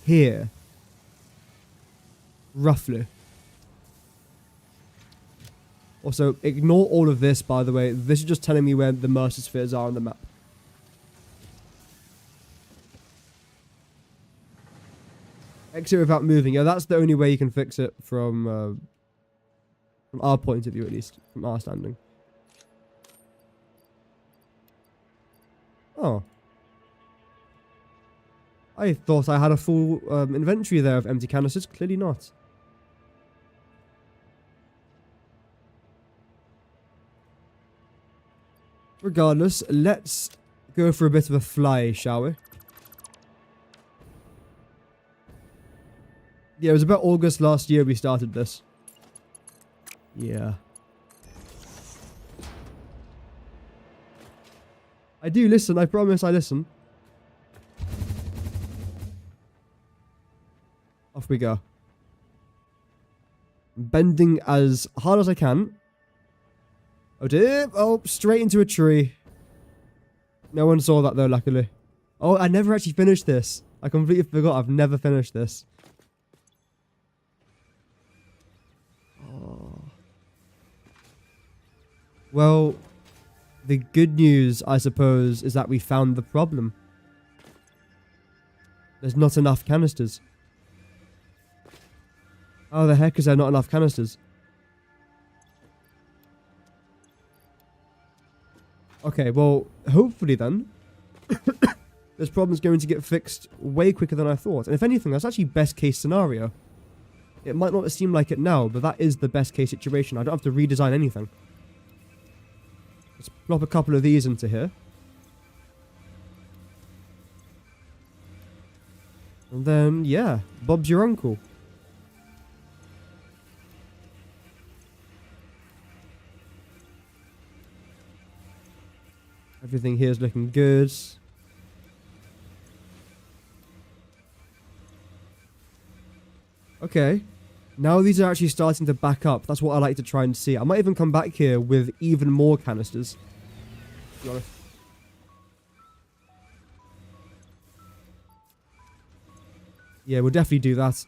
here, roughly. Also, ignore all of this, by the way. This is just telling me where the Mercer spheres are on the map. Exit without moving. Yeah, that's the only way you can fix it from our point of view, at least. From our standing. Oh. I thought I had a full inventory there of empty canisters. Clearly not. Regardless, let's go for a bit of a fly, shall we? Yeah, it was about August last year we started this. Yeah. I do listen, I promise I listen. Off we go. Bending as hard as I can. Oh dear. Oh, straight into a tree. No one saw that though, luckily. Oh, I never actually finished this. I completely forgot I've never finished this. Oh. Well, the good news, I suppose, is that we found the problem. There's not enough canisters. How the heck is there not enough canisters? Okay, well, hopefully then, this problem's going to get fixed way quicker than I thought. And if anything, that's actually best case scenario. It might not seem like it now, but that is the best case situation. I don't have to redesign anything. Let's plop a couple of these into here. And then, yeah, Bob's your uncle. Everything here is looking good. Okay. Now these are actually starting to back up. That's what I like to try and see. I might even come back here with even more canisters. be honest. Yeah, we'll definitely do that.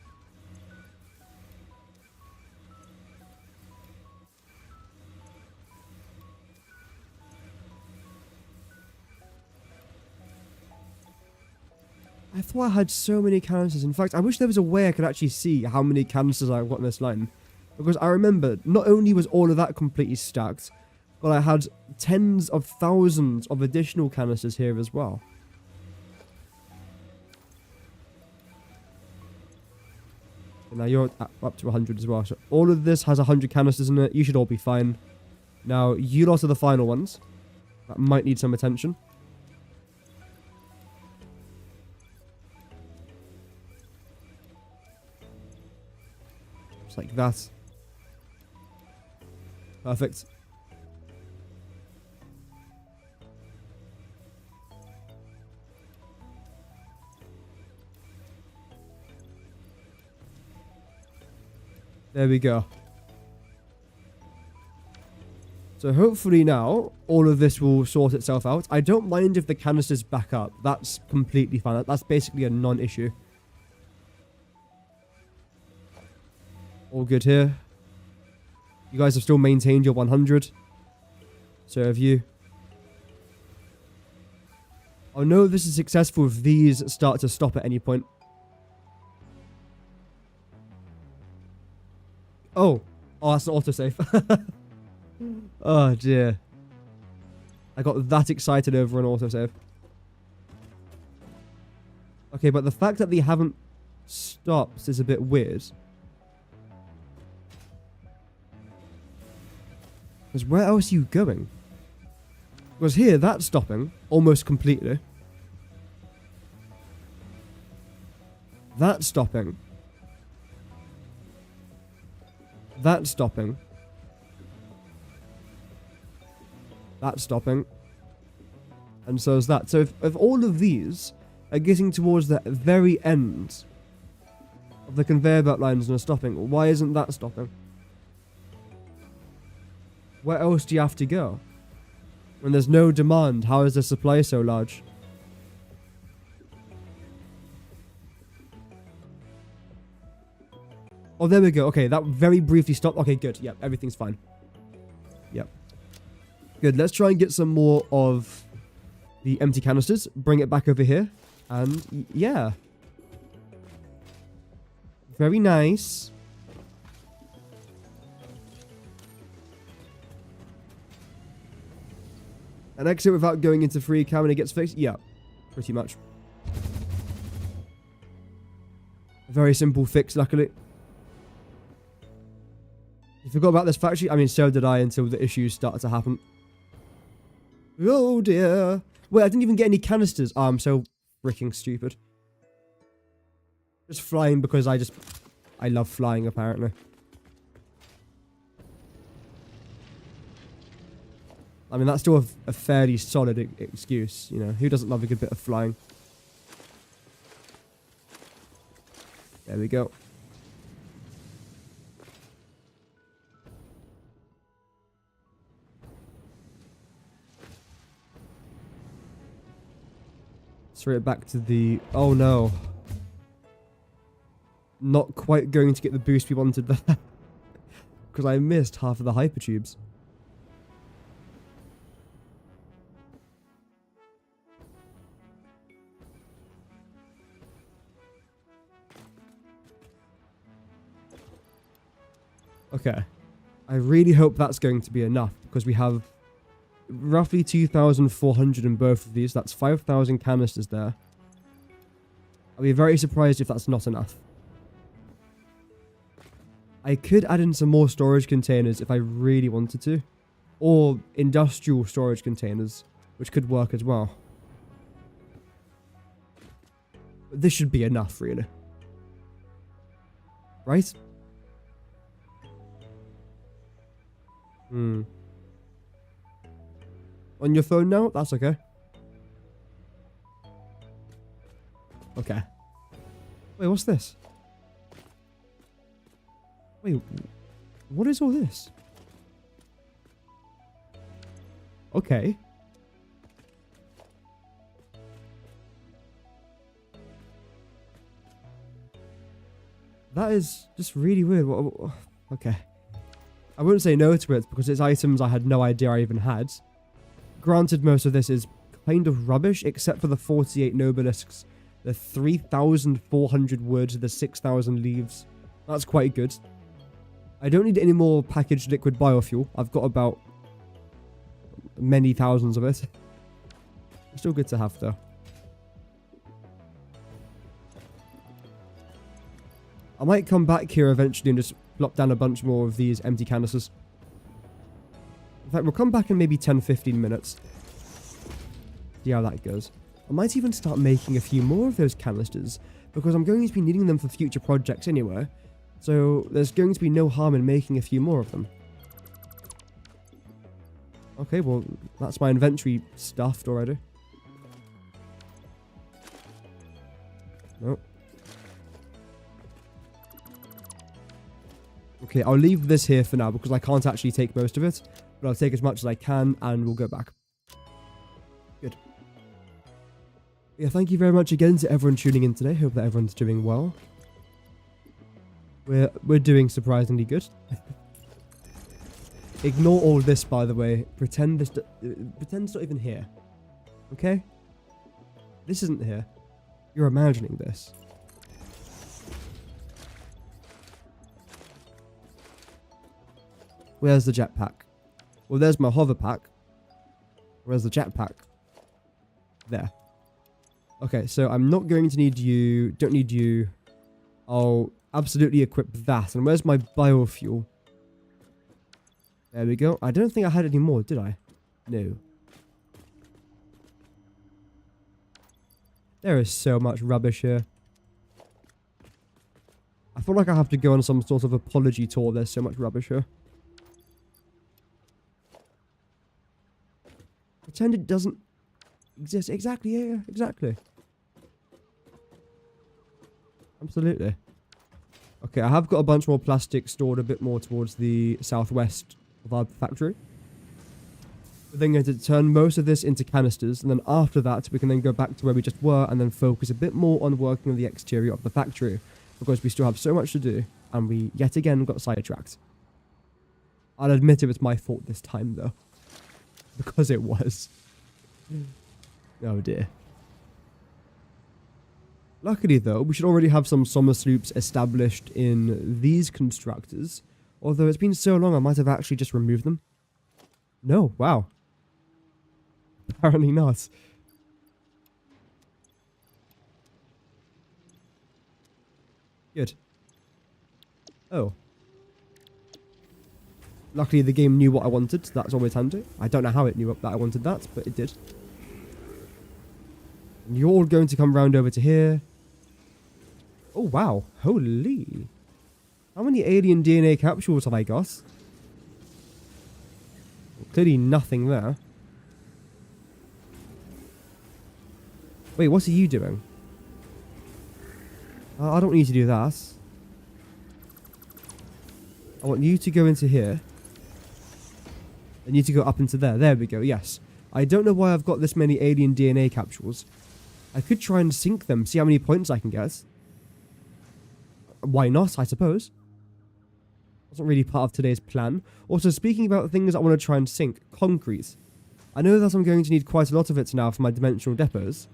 I thought I had so many canisters. In fact, I wish there was a way I could actually see how many canisters I've got in this line. Because I remember, not only was all of that completely stacked, but I had tens of thousands of additional canisters here as well. And now you're up to 100 as well. So all of this has 100 canisters in it. You should all be fine. Now, you lot are the final ones. That might need some attention. Like that. Perfect. There we go. So hopefully now all of this will sort itself out. I don't mind if the canisters back up. That's completely fine. That's basically a non-issue. All good here. You guys have still maintained your 100. So have you. I'll know if this is successful if these start to stop at any point. Oh. Oh, that's an autosave. Oh, dear. I got that excited over an autosave. Okay, but the fact that they haven't stopped is a bit weird. Because where else are you going? Because here, that's stopping almost completely. That's stopping. That's stopping. That's stopping. And so is that. So if all of these are getting towards the very end of the conveyor belt lines and are stopping, why isn't that stopping? Where else do you have to go? When there's no demand, how is the supply so large? Oh, there we go. Okay, that very briefly stopped. Okay, good. Yep, everything's fine. Yep. Good. Let's try and get some more of the empty canisters. Bring it back over here. And yeah. Very nice. An exit without going into free cam and it gets fixed? Yeah, pretty much. A very simple fix, luckily. You forgot about this factory? I mean, so did I until the issues started to happen. Oh dear. Wait, I didn't even get any canisters. Oh, I'm so freaking stupid. Just flying because I love flying, apparently. I mean, that's still a fairly solid excuse, you know. Who doesn't love a good bit of flying? There we go. Throw it back to the... Oh, no. Not quite going to get the boost we wanted there. Because I missed half of the hypertubes. Okay. I really hope that's going to be enough, because we have roughly 2,400 in both of these. That's 5,000 canisters there. I'll be very surprised if that's not enough. I could add in some more storage containers if I really wanted to. Or industrial storage containers, which could work as well. But this should be enough, really. Right? On your phone now? That's okay. Okay. Wait, what's this? Wait, what is all this? Okay. That is just really weird. Okay. I wouldn't say no to it because it's items I had no idea I even had. Granted, most of this is kind of rubbish, except for the 48 nobelisks, the 3,400 wood, the 6,000 leaves. That's quite good. I don't need any more packaged liquid biofuel. I've got about many thousands of it. It's still good to have, though. I might come back here eventually and just plop down a bunch more of these empty canisters. In fact, we'll come back in maybe 10-15 minutes. See how that goes. I might even start making a few more of those canisters, because I'm going to be needing them for future projects anyway. So there's going to be no harm in making a few more of them. Okay, well, that's my inventory stuffed already. Nope. Okay, I'll leave this here for now because I can't actually take most of it. But I'll take as much as I can and we'll go back. Good. Yeah, thank you very much again to everyone tuning in today. Hope that everyone's doing well. We're doing surprisingly good. Ignore all this, by the way. Pretend it's not even here. Okay? This isn't here. You're imagining this. Where's the jetpack? Well, there's my hover pack. Where's the jetpack? There. Okay, so I'm not going to need you. Don't need you. I'll absolutely equip that. And where's my biofuel? There we go. I don't think I had any more, did I? No. There is so much rubbish here. I feel like I have to go on some sort of apology tour. There's so much rubbish here. Pretend it doesn't exist. Exactly, yeah, exactly. Absolutely. Okay, I have got a bunch more plastic stored a bit more towards the southwest of our factory. We're then going to turn most of this into canisters, and then after that, we can then go back to where we just were and then focus a bit more on working on the exterior of the factory, because we still have so much to do, and we yet again got sidetracked. I'll admit it was my fault this time, though. Because it was. Oh dear. Luckily though, we should already have some summer sloops established in these constructors. Although it's been so long I might have actually just removed them. No, wow. Apparently not. Good. Oh. Luckily, the game knew what I wanted. That's always handy. I don't know how it knew that I wanted that, but it did. And you're all going to come round over to here. Oh, wow. Holy. How many alien DNA capsules have I got? Well, clearly nothing there. Wait, what are you doing? I don't need to do that. I want you to go into here. I need to go up into there. There we go, yes. I don't know why I've got this many alien DNA capsules. I could try and sync them, see how many points I can get. Why not, I suppose. Wasn't really part of today's plan. Also, speaking about things I want to try and sync, concrete. I know that I'm going to need quite a lot of it now for my dimensional depots.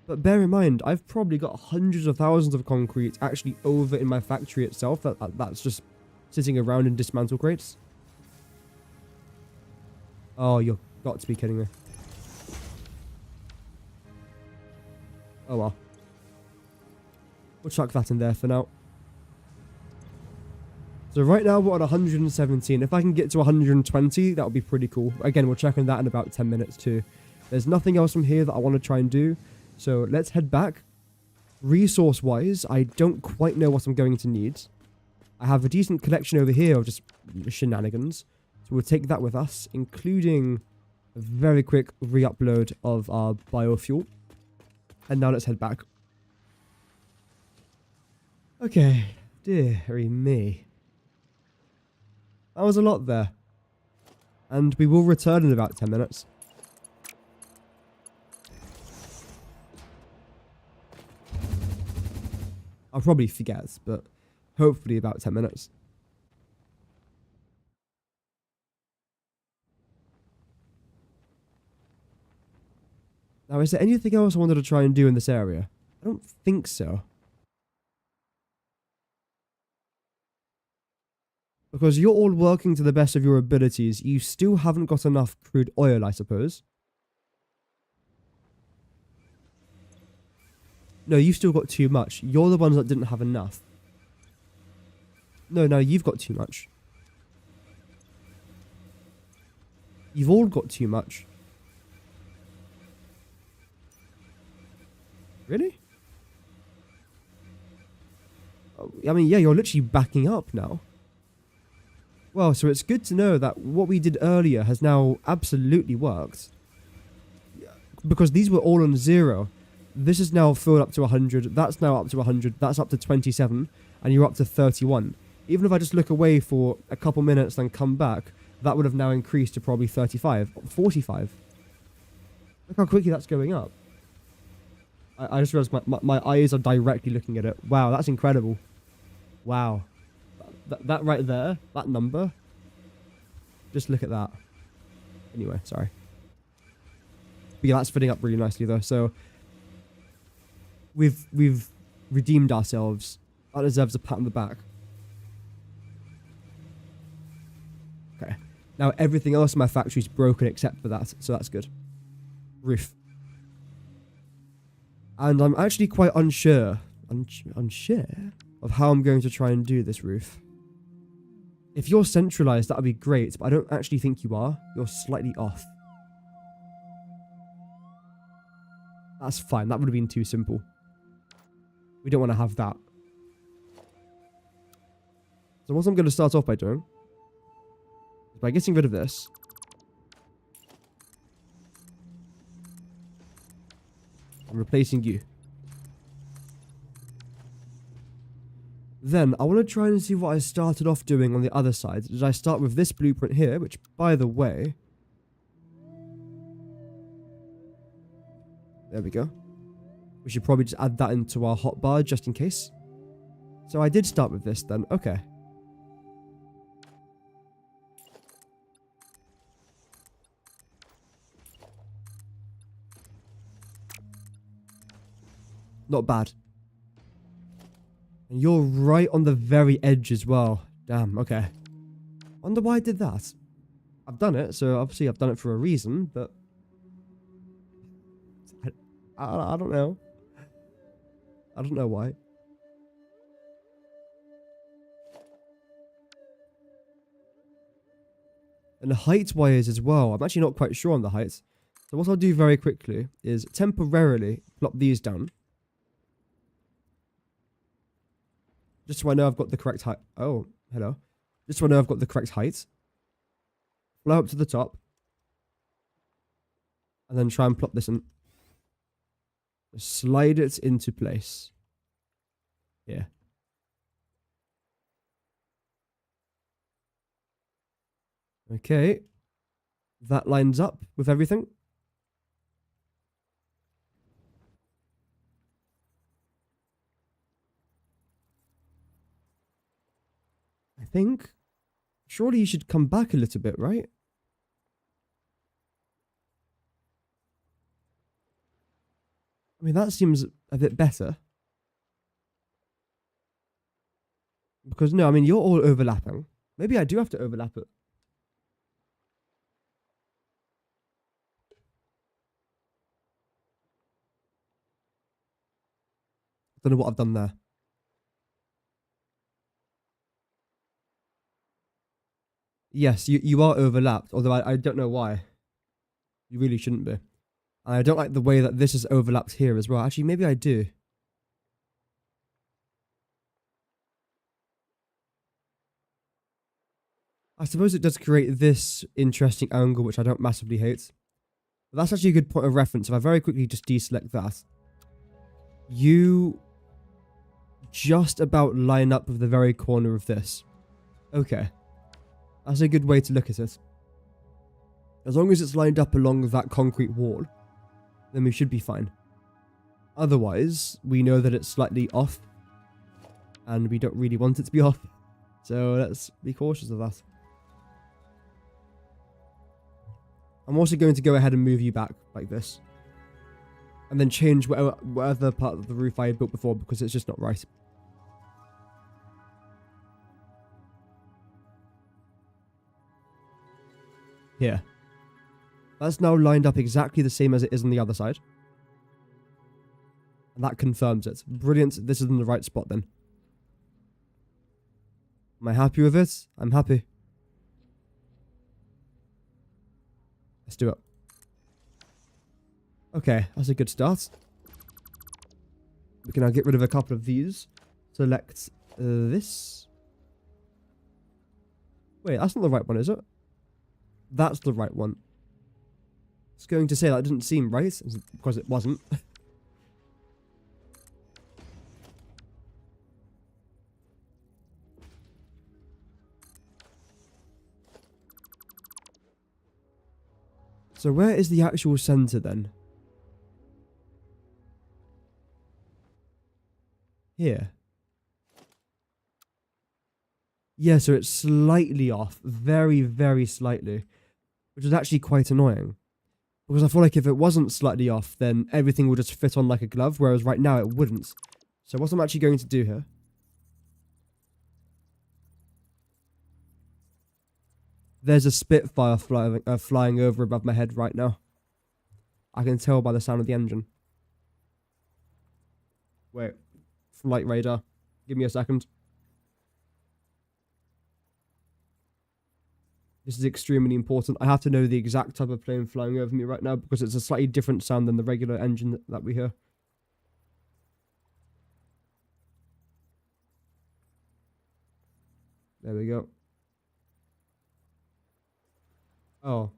But bear in mind, I've probably got hundreds of thousands of concrete actually over in my factory itself. That's just sitting around in dismantle crates. Oh, you've got to be kidding me. Oh well. We'll chuck that in there for now. So right now we're on 117. If I can get to 120, that would be pretty cool. Again, we'll check on that in about 10 minutes too. There's nothing else from here that I want to try and do. So let's head back. Resource-wise, I don't quite know what I'm going to need. I have a decent collection over here of just shenanigans. So we'll take that with us, including a very quick re-upload of our biofuel. And now let's head back. Okay, dearie me. That was a lot there. And we will return in about 10 minutes. I'll probably forget, but hopefully about 10 minutes. Now, is there anything else I wanted to try and do in this area? I don't think so. Because you're all working to the best of your abilities, you still haven't got enough crude oil, I suppose. No, you've still got too much. You're the ones that didn't have enough. No, you've got too much. You've all got too much. Really? I mean, yeah, you're literally backing up now. Well, so it's good to know that what we did earlier has now absolutely worked. Because these were all on 0. This is now filled up to 100. That's now up to 100. That's up to 27. And you're up to 31. Even if I just look away for a couple minutes then come back, that would have now increased to probably 35, 45. Look how quickly that's going up. I just realized my eyes are directly looking at it. Wow, that's incredible. Wow. That right there, that number. Just look at that. Anyway, sorry. But yeah, that's fitting up really nicely though. So we've redeemed ourselves. That deserves a pat on the back. Okay. Now everything else in my factory is broken except for that, so that's good. Roof. And I'm actually quite unsure of how I'm going to try and do this roof. If you're centralized, that would be great, but I don't actually think you are. You're slightly off. That's fine. That would have been too simple. We don't want to have that. So what I'm going to start off by doing is by getting rid of this. And replacing you. Then I want to try and see what I started off doing on the other side. Did I start with this blueprint here, which by the way, there we go. We should probably just add that into our hotbar just in case. So I did start with this then. Okay. Not bad. And you're right on the very edge as well. Damn, okay. Wonder why I did that. I've done it, so obviously I've done it for a reason, but I don't know. I don't know why. And the height-wise as well, I'm actually not quite sure on the heights. So what I'll do very quickly is temporarily plop these down. Just so I know I've got the correct height. Oh, hello. Just so I know I've got the correct height. Fly up to the top. And then try and plop this in. Slide it into place. Yeah. Okay. That lines up with everything. I think. Surely you should come back a little bit, right? I mean, that seems a bit better. Because, no, I mean, you're all overlapping. Maybe I do have to overlap it. I don't know what I've done there. Yes, you are overlapped, although I don't know why. You really shouldn't be. And I don't like the way that this is overlapped here as well. Actually, maybe I do. I suppose it does create this interesting angle, which I don't massively hate. But that's actually a good point of reference. If I very quickly just deselect that, you just about line up with the very corner of this. Okay. That's a good way to look at it. As long as it's lined up along that concrete wall, then we should be fine. Otherwise, we know that it's slightly off. and we don't really want it to be off. So let's be cautious of that. I'm also going to go ahead and move you back like this. And then change whatever part of the roof I had built before because it's just not right. Here. That's now lined up exactly the same as it is on the other side. And that confirms it. Brilliant. This is in the right spot then. Am I happy with it? I'm happy. Let's do it. Okay, that's a good start. We can now get rid of a couple of these. Select this. Wait, that's not the right one, is it? That's the right one. I was going to say that didn't seem right, because it wasn't. So where is the actual center then? Here. Yeah, so it's slightly off. Very, very slightly. Which is actually quite annoying. Because I feel like if it wasn't slightly off, then everything would just fit on like a glove, whereas right now it wouldn't. So what I'm actually going to do here... There's a Spitfire flying over above my head right now. I can tell by the sound of the engine. Wait. Flight radar. Give me a second. This is extremely important. I have to know the exact type of plane flying over me right now because it's a slightly different sound than the regular engine that we hear. There we go. Oh.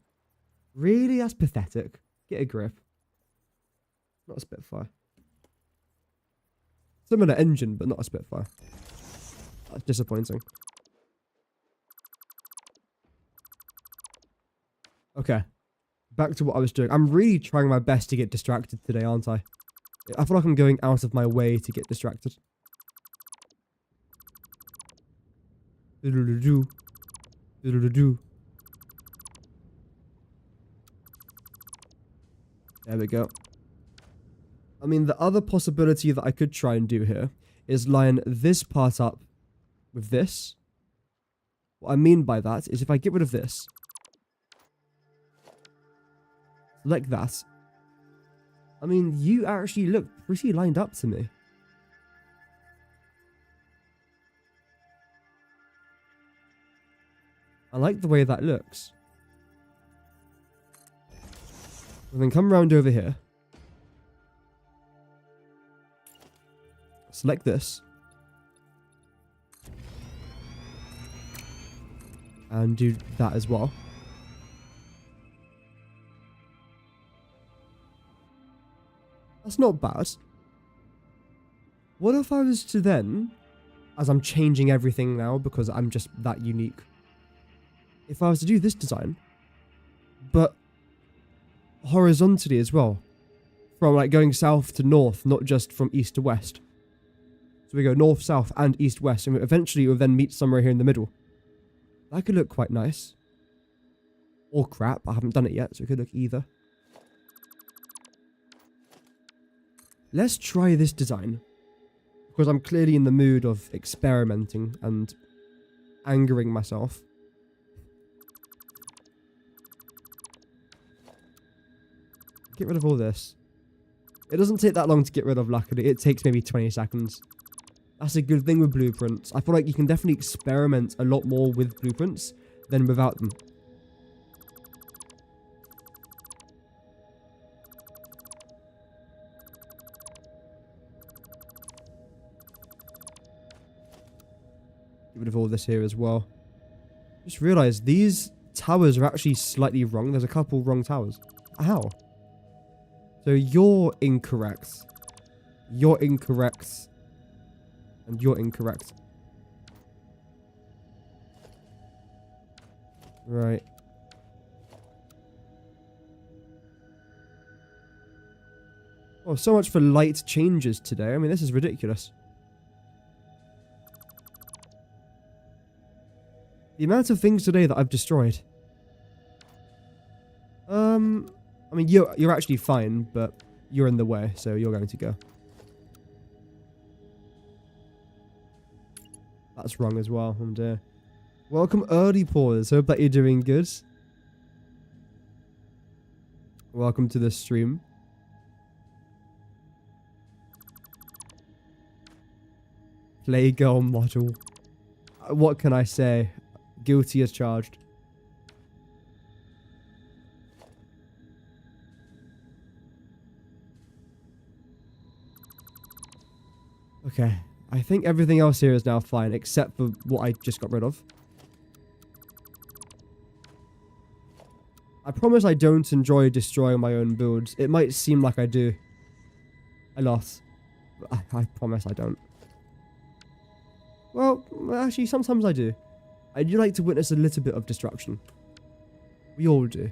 Really? That's pathetic. Get a grip. Not a Spitfire. Similar engine, but not a Spitfire. That's disappointing. Okay. Back to what I was doing. I'm really trying my best to get distracted today, aren't I? I feel like I'm going out of my way to get distracted. Doodle-doo. Doodle-doo. There we go. I mean, the other possibility that I could try and do here is line this part up with this. What I mean by that is if I get rid of this, like that, I mean, you actually look pretty lined up to me. I like the way that looks. And then come round over here. Select this. And do that as well. That's not bad. What if I was to then, as I'm changing everything now because I'm just that unique, if I was to do this design, but horizontally as well, from like going south to north, not just from east to west. So we go north, south, and east, west, and eventually we'll then meet somewhere here in the middle. That could look quite nice. Or crap, I haven't done it yet, so it could look either. Let's try this design. Because I'm clearly in the mood of experimenting and angering myself. Get rid of all this. It doesn't take that long to get rid of, luckily. It takes maybe 20 seconds. That's a good thing with blueprints. I feel like you can definitely experiment a lot more with blueprints than without them. Get rid of all this here as well. Just realised these towers are actually slightly wrong. There's a couple wrong towers. How? So you're incorrect. You're incorrect. And you're incorrect. Right. Oh, so much for light changes today. I mean, this is ridiculous. The amount of things today that I've destroyed. I mean, you're actually fine, but you're in the way, so you're going to go. That's wrong as well. Oh dear. Welcome, early pause. Hope that you're doing good. Welcome to the stream. Playgirl model. What can I say? Guilty as charged. Okay. I think everything else here is now fine, except for what I just got rid of. I promise I don't enjoy destroying my own builds. It might seem like I do. A lot. But I promise I don't. Well, actually, sometimes I do. I do like to witness a little bit of destruction. We all do.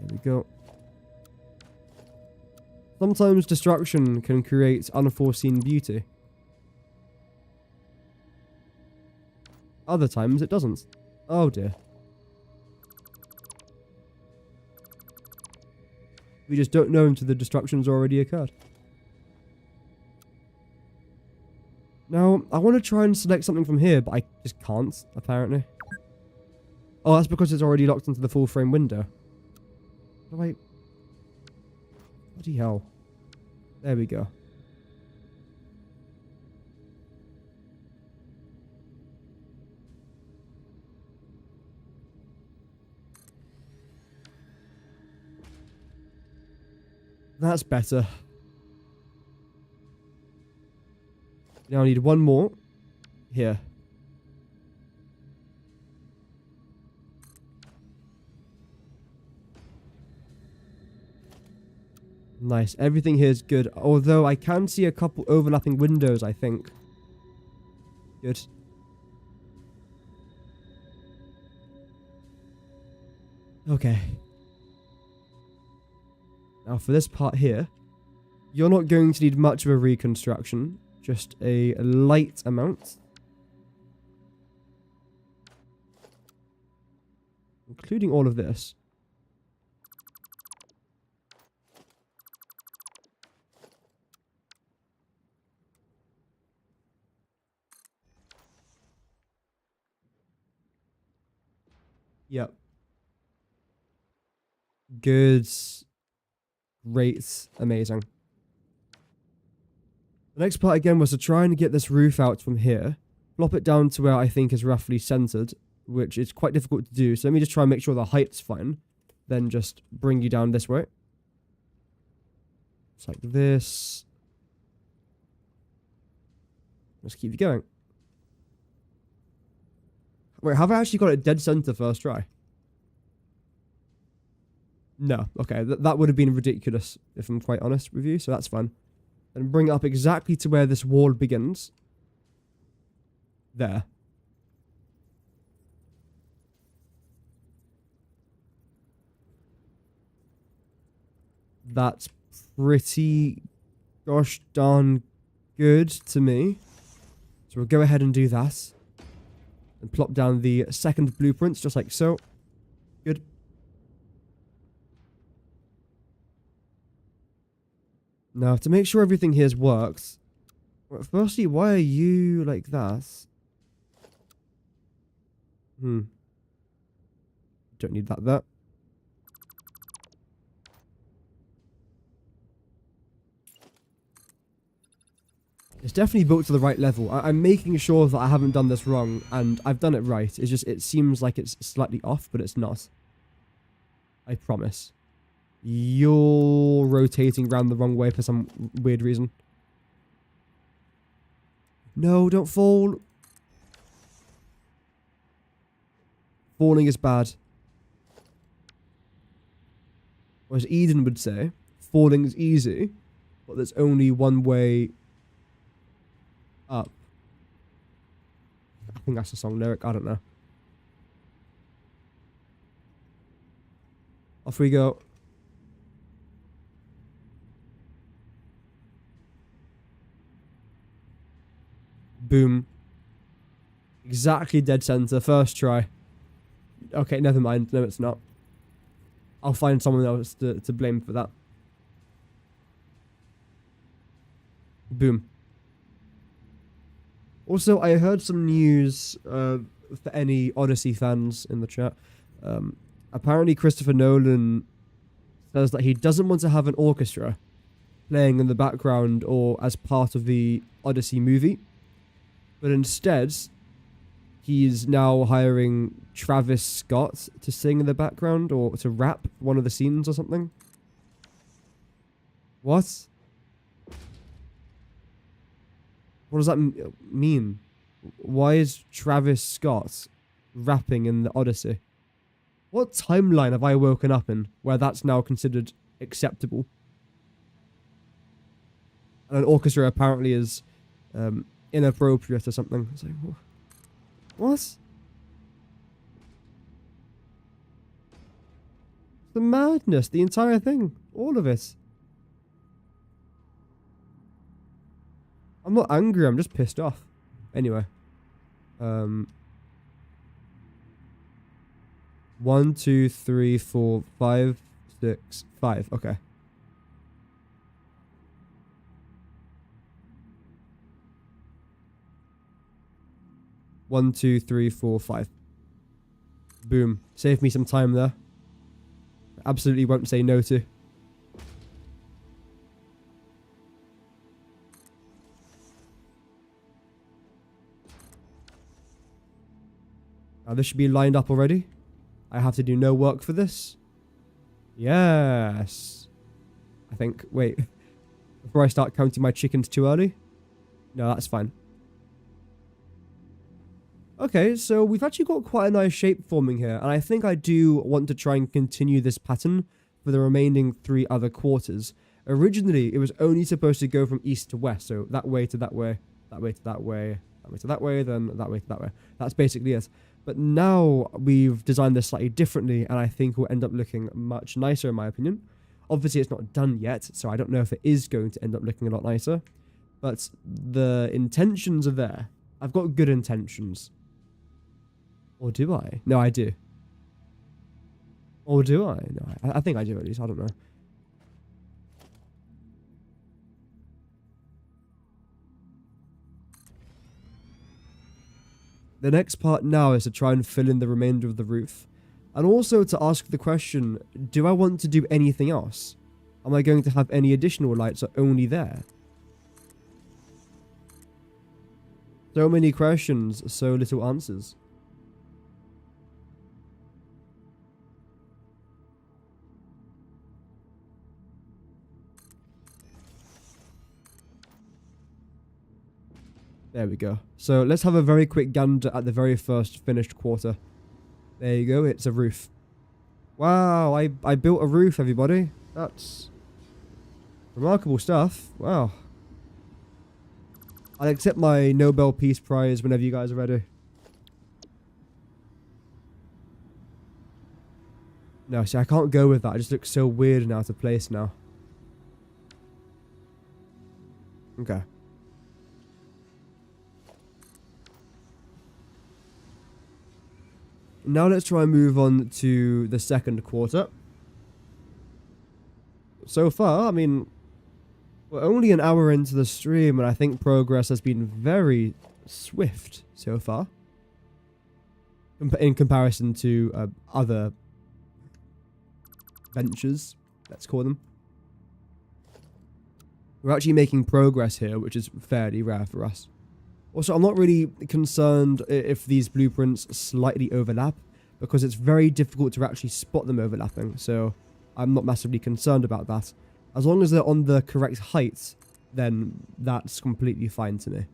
There we go. Sometimes destruction can create unforeseen beauty. Other times it doesn't. Oh dear. We just don't know until the destruction's already occurred. Now, I want to try and select something from here, but I just can't, apparently. Oh, that's because it's already locked into the full frame window. Wait. Bloody hell. There we go. That's better. Now I need one more. Here. Nice. Everything here is good. Although I can see a couple overlapping windows, I think. Good. Okay. Now for this part here, you're not going to need much of a reconstruction. Just a light amount. Including all of this. Yep. Good. Great. Amazing. The next part again was to try and get this roof out from here. Plop it down to where I think is roughly centered, which is quite difficult to do. So let me just try and make sure the height's fine. Then just bring you down this way. Just like this. Let's keep you going. Wait, have I actually got it dead center first try? No. Okay, that would have been ridiculous, if I'm quite honest with you, so that's fine. And bring it up exactly to where this wall begins. There. That's pretty gosh darn good to me. So we'll go ahead and do that. And plop down the second blueprints, just like so. Good. Now, to make sure everything here works... Well, firstly, why are you like that? Don't need that there. It's definitely built to the right level. I'm making sure that I haven't done this wrong, and I've done it right. It's just, it seems like it's slightly off, but it's not. I promise. You're rotating around the wrong way for some weird reason. No, don't fall. Falling is bad. Or as Eden would say, falling is easy, but there's only one way up. I think that's a song lyric, I don't know. Off we go. Boom. Exactly dead center. First try. Okay, never mind. No, it's not. I'll find someone else to blame for that. Boom. Also, I heard some news for any Odyssey fans in the chat. Apparently, Christopher Nolan says that he doesn't want to have an orchestra playing in the background or as part of the Odyssey movie, but instead, he's now hiring Travis Scott to sing in the background or to rap one of the scenes or something. What? What does that mean? Why is Travis Scott rapping in the Odyssey? What timeline have I woken up in where that's now considered acceptable? And an orchestra apparently is inappropriate or something. It's like, what? The madness, the entire thing, all of it. I'm not angry, I'm just pissed off. Anyway. 1, 2, 3, 4, 5, 6, 5. Okay. One, 2, 3, 4, 5. Boom. Save me some time there. Absolutely won't say no to. Now this should be lined up already. I have to do no work for this. Yes. I think, wait. Before I start counting my chickens too early? No, that's fine. Okay, so we've actually got quite a nice shape forming here. And I think I do want to try and continue this pattern for the remaining 3 other quarters. Originally, it was only supposed to go from east to west. So that way to that way, that way to that way, that way to that way, then that way to that way. That's basically it. But now we've designed this slightly differently, and I think it will end up looking much nicer in my opinion. Obviously, it's not done yet, so I don't know if it is going to end up looking a lot nicer. But the intentions are there. I've got good intentions. Or do I? No, I do. Or do I? No, I think I do at least. I don't know. The next part now is to try and fill in the remainder of the roof. And also to ask the question, do I want to do anything else? Am I going to have any additional lights or only there? So many questions, so little answers. There we go. So let's have a very quick gander at the very first finished quarter. There you go, it's a roof. Wow, I built a roof, everybody. That's remarkable stuff. Wow. I'll accept my Nobel Peace Prize whenever you guys are ready. No, see, I can't go with that. It just looks so weird and out of place now. Okay. Now let's try and move on to the second quarter. So far, I mean, we're only an hour into the stream, and I think progress has been very swift so far. In comparison to other ventures, let's call them. We're actually making progress here, which is fairly rare for us. Also, I'm not really concerned if these blueprints slightly overlap, because it's very difficult to actually spot them overlapping, so I'm not massively concerned about that. As long as they're on the correct height, then that's completely fine to me.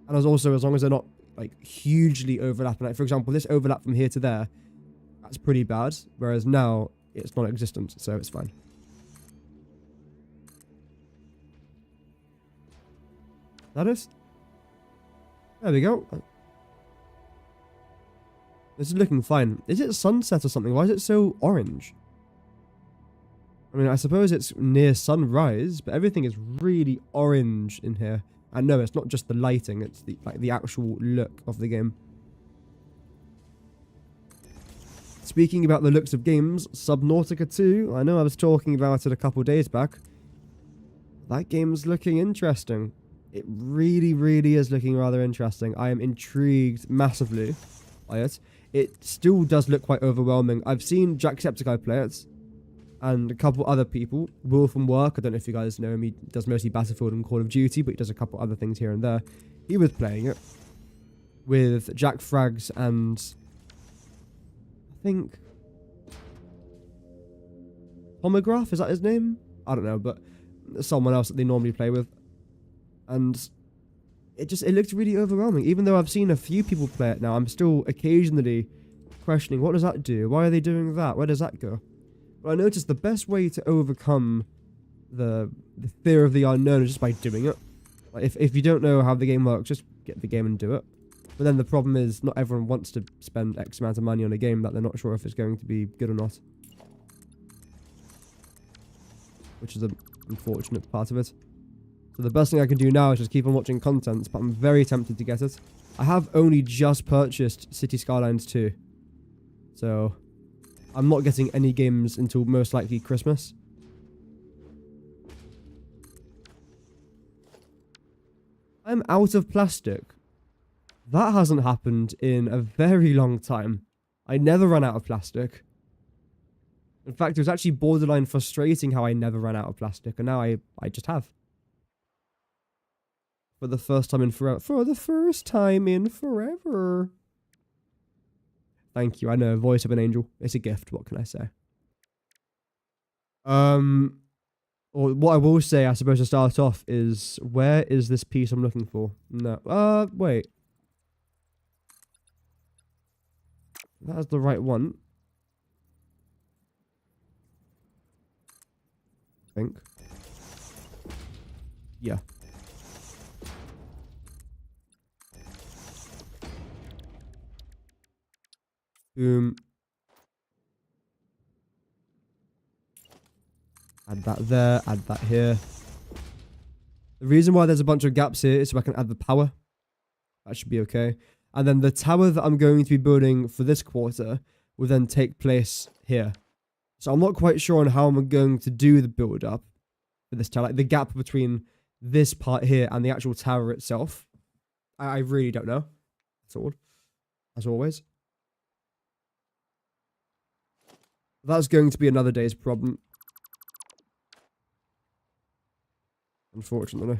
And as long as they're not like hugely overlapping. Like, for example, this overlap from here to there, that's pretty bad, whereas now it's non-existent, so it's fine. That is? There we go. This is looking fine. Is it sunset or something? Why is it so orange? I mean, I suppose it's near sunrise, but everything is really orange in here. And no, it's not just the lighting, it's the actual look of the game. Speaking about the looks of games, Subnautica 2, I know I was talking about it a couple days back. That game's looking interesting. It really, really is looking rather interesting. I am intrigued massively by it. It still does look quite overwhelming. I've seen Jacksepticeye play it, and a couple other people. Will from work, I don't know if you guys know him, he does mostly Battlefield and Call of Duty, but he does a couple other things here and there. He was playing it with Jack Frags and I think Homograph, is that his name? I don't know, but someone else that they normally play with. And it looked really overwhelming. Even though I've seen a few people play it now, I'm still occasionally questioning, what does that do? Why are they doing that? Where does that go? But I noticed the best way to overcome the fear of the unknown is just by doing it. Like if you don't know how the game works, just get the game and do it. But then the problem is not everyone wants to spend X amount of money on a game that they're not sure if it's going to be good or not. Which is an unfortunate part of it. So the best thing I can do now is just keep on watching content, but I'm very tempted to get it. I have only just purchased City Skylines 2. So I'm not getting any games until most likely Christmas. I'm out of plastic. That hasn't happened in a very long time. I never run out of plastic. In fact, it was actually borderline frustrating how I never ran out of plastic, and now I just have. For the first time in forever. For the first time in forever. Thank you. I know, voice of an angel. It's a gift. What can I say? Or what I will say, I suppose, to start off is, where is this piece I'm looking for? No. Wait. That's the right one. I think. Yeah. Boom. Add that there, add that here. The reason why there's a bunch of gaps here is so I can add the power. That should be okay. And then the tower that I'm going to be building for this quarter will then take place here. So I'm not quite sure on how I'm going to do the build up for this tower. Like the gap between this part here and the actual tower itself. I really don't know. That's all. As always. That's going to be another day's problem. Unfortunately.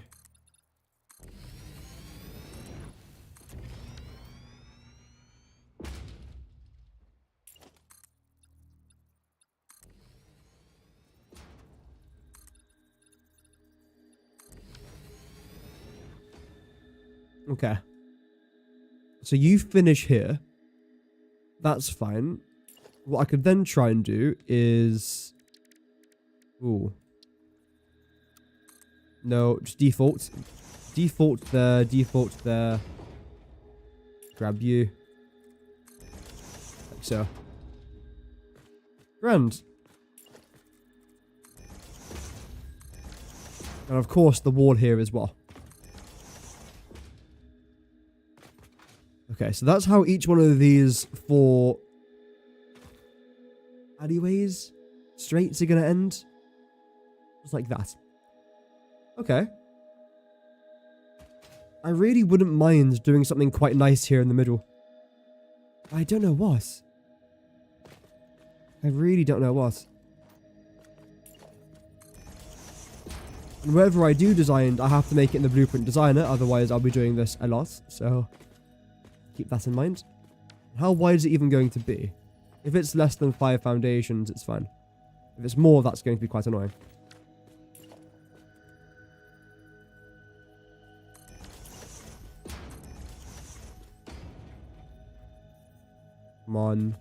Okay. So you finish here. That's fine. What I could then try and do is... Ooh. No, just default. Default there, default there. Grab you. Like so. Grand. And of course the wall here as well. Okay, so that's how each one of these 4 alleyways, straights are going to end. Just like that. Okay. I really wouldn't mind doing something quite nice here in the middle. I don't know what. I really don't know what. And wherever I do design, I have to make it in the blueprint designer, otherwise I'll be doing this a lot, so keep that in mind. How wide is it even going to be? If it's less than 5 foundations, it's fine. If it's more, that's going to be quite annoying. Come on.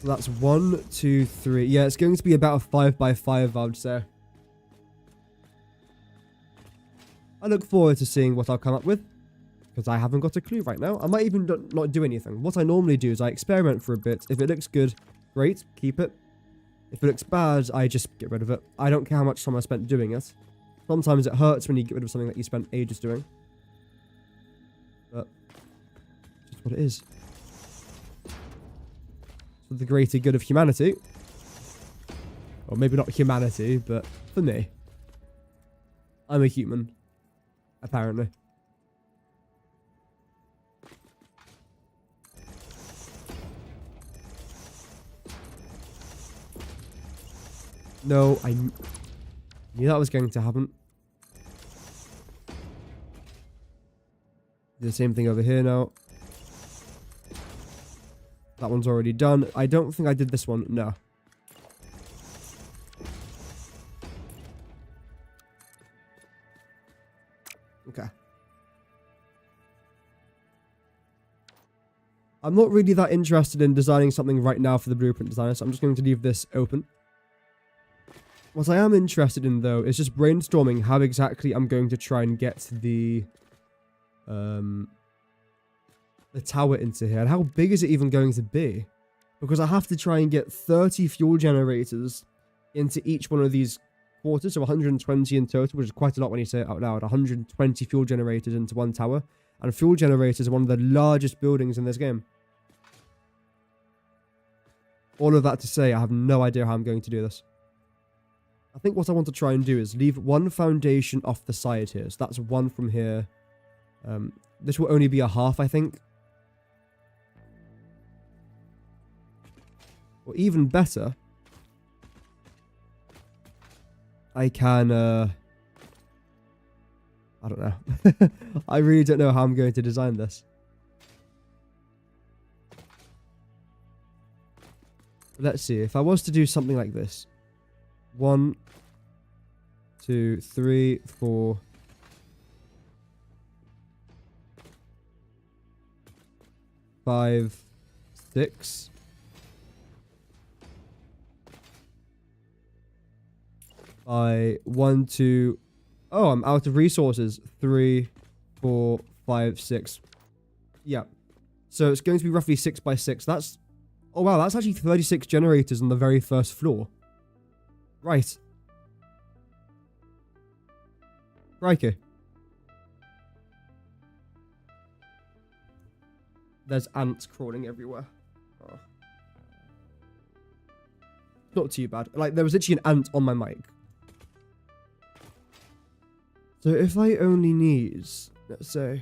So that's 1, 2, 3. Yeah, it's going to be about a 5 by 5, I would say. I look forward to seeing what I'll come up with. because I haven't got a clue right now. I might even not do anything. What I normally do is I experiment for a bit. If it looks good, great, keep it. If it looks bad, I just get rid of it. I don't care how much time I spent doing it. Sometimes it hurts when you get rid of something that you spent ages doing. But it's just what it is. For the greater good of humanity. Or maybe not humanity, but for me. I'm a human. Apparently. No, I knew that was going to happen. Do the same thing over here now. That one's already done. I don't think I did this one. No. Okay. I'm not really that interested in designing something right now for the blueprint designer, so I'm just going to leave this open. What I am interested in, though, is just brainstorming how exactly I'm going to try and get the tower into here. And how big is it even going to be? Because I have to try and get 30 fuel generators into each one of these quarters, so 120 in total, which is quite a lot when you say it out loud. 120 fuel generators into one tower. And fuel generators are one of the largest buildings in this game. All of that to say, I have no idea how I'm going to do this. I think what I want to try and do is leave one foundation off the side here. So that's one from here. This will only be a half, I think. Or even better, I can, I don't know. I really don't know how I'm going to design this. Let's see. If I was to do something like this. 1, 2, 3, 4. 5, 6. By 1, 2. Oh, I'm out of resources. 3, 4, 5, 6. Yeah. So it's going to be roughly 6 by 6. That's... Oh, wow. That's actually 36 generators on the very first floor. Right. Crikey. There's ants crawling everywhere. Oh. Not too bad. Like, there was literally an ant on my mic. So if I only need, let's say,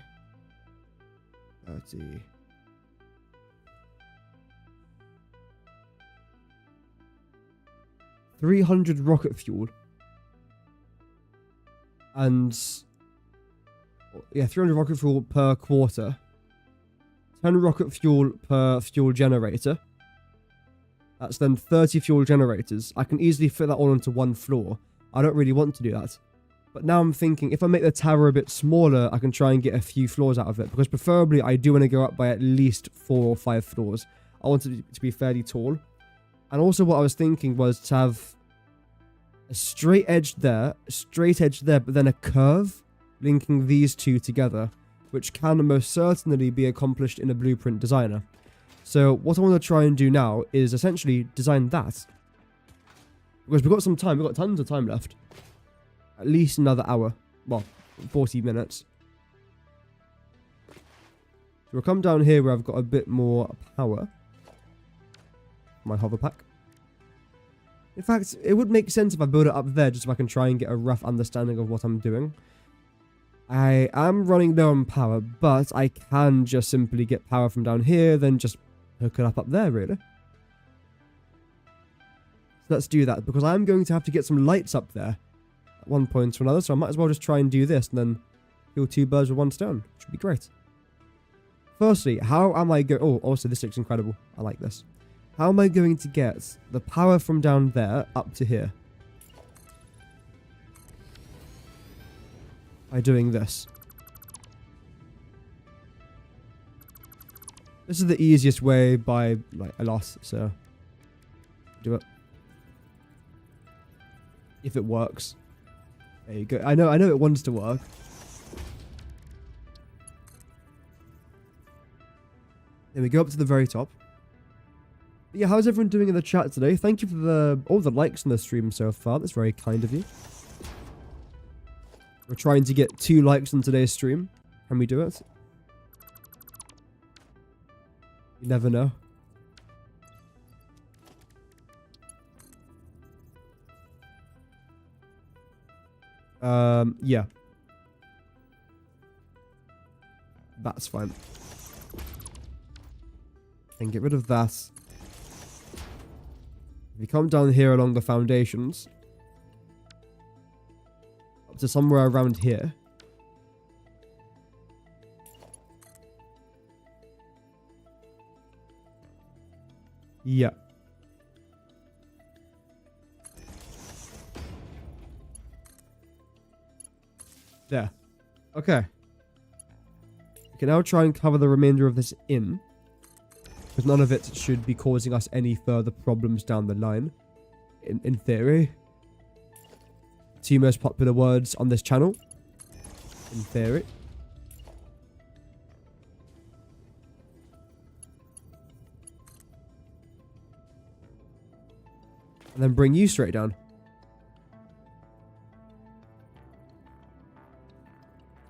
30. $300 rocket fuel. And, yeah, 300 rocket fuel per quarter. 10 rocket fuel per fuel generator. That's then 30 fuel generators. I can easily fit that all into one floor. I don't really want to do that. But now I'm thinking, if I make the tower a bit smaller, I can try and get a few floors out of it. Because preferably, I do want to go up by at least 4 or 5 floors. I want it to be fairly tall. And also what I was thinking was to have a straight edge there, but then a curve linking these two together, which can most certainly be accomplished in a blueprint designer. So what I want to try and do now is essentially design that. Because we've got some time, we've got tons of time left. At least another hour. Well, 40 minutes. So we'll come down here where I've got a bit more power. My hover pack. In fact, it would make sense if I build it up there just so I can try and get a rough understanding of what I'm doing. I am running low on power, but I can just simply get power from down here, then just hook it up there, really. So let's do that, because I'm going to have to get some lights up there at one point or another, so I might as well just try and do this, and then kill 2 birds with 1 stone, which would be great. Firstly, how am I going... Oh, also, this looks incredible. I like this. How am I going to get the power from down there up to here? By doing this. This is the easiest way by, like, a lot, so... Do it. If it works. There you go. I know it wants to work. Then we go up to the very top. But yeah, how's everyone doing in the chat today? Thank you for all the likes on the stream so far. That's very kind of you. We're trying to get 2 likes on today's stream. Can we do it? You never know. Yeah. That's fine. And get rid of that. If you come down here along the foundations, up to somewhere around here. Yeah. There. Okay. We can now try and cover the remainder of this in. Because none of it should be causing us any further problems down the line. In theory. 2 most popular words on this channel. In theory. And then bring you straight down.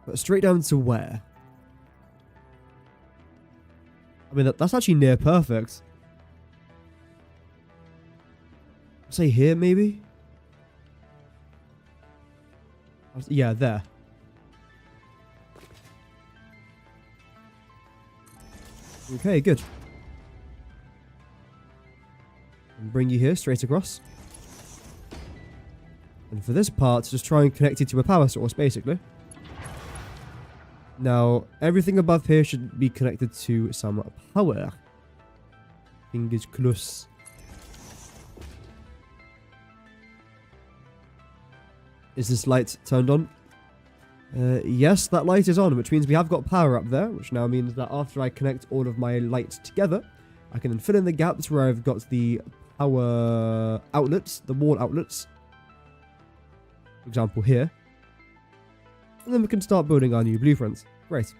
But straight down to where? I mean, that's actually near perfect. Say here, maybe? Yeah, there. Okay, good. And bring you here, straight across. And for this part, just try and connect it to a power source, basically. Now, everything above here should be connected to some power. Fingers crossed. Is this light turned on? Yes, that light is on, which means we have got power up there, which now means that after I connect all of my lights together, I can then fill in the gaps where I've got the power outlets, the wall outlets. For example, here. And then we can start building our new blueprints. Great.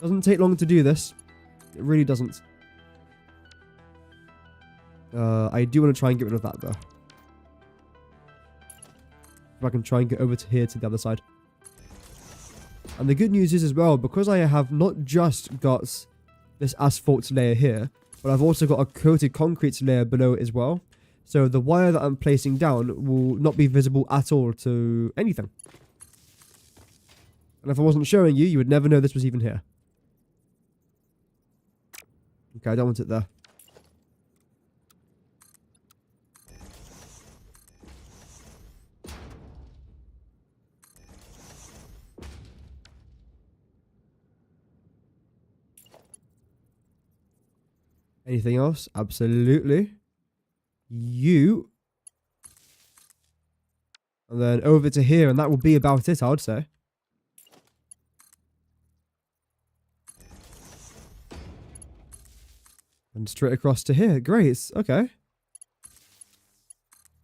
Doesn't take long to do this. It really doesn't. I do want to try and get rid of that, though. If I can try and get over to here to the other side. And the good news is as well, because I have not just got this asphalt layer here, but I've also got a coated concrete layer below it as well. So the wire that I'm placing down will not be visible at all to anything. And if I wasn't showing you, you would never know this was even here. Okay, I don't want it there. Anything else? Absolutely. You. And then over to here, and that will be about it, I would say. And straight across to here. Great. Okay.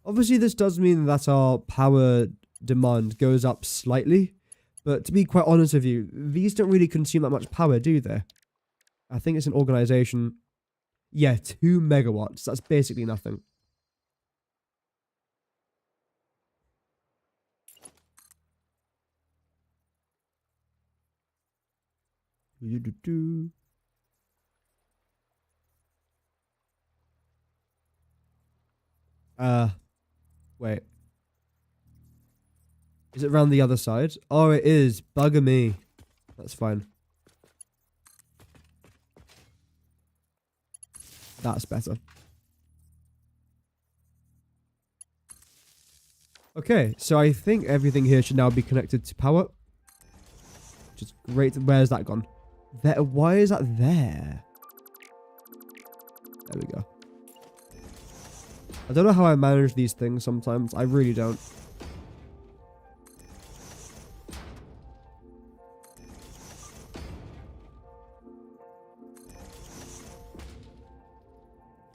Obviously, this does mean that our power demand goes up slightly. But to be quite honest with you, these don't really consume that much power, do they? I think it's an organization. Yeah, 2 megawatts. That's basically nothing. Wait. Is it around the other side? Oh, it is. Bugger me. That's fine. That's better. Okay, so I think everything here should now be connected to power. Which is great. Where's that gone? There. Why is that there? There we go. I don't know how I manage these things sometimes. I really don't.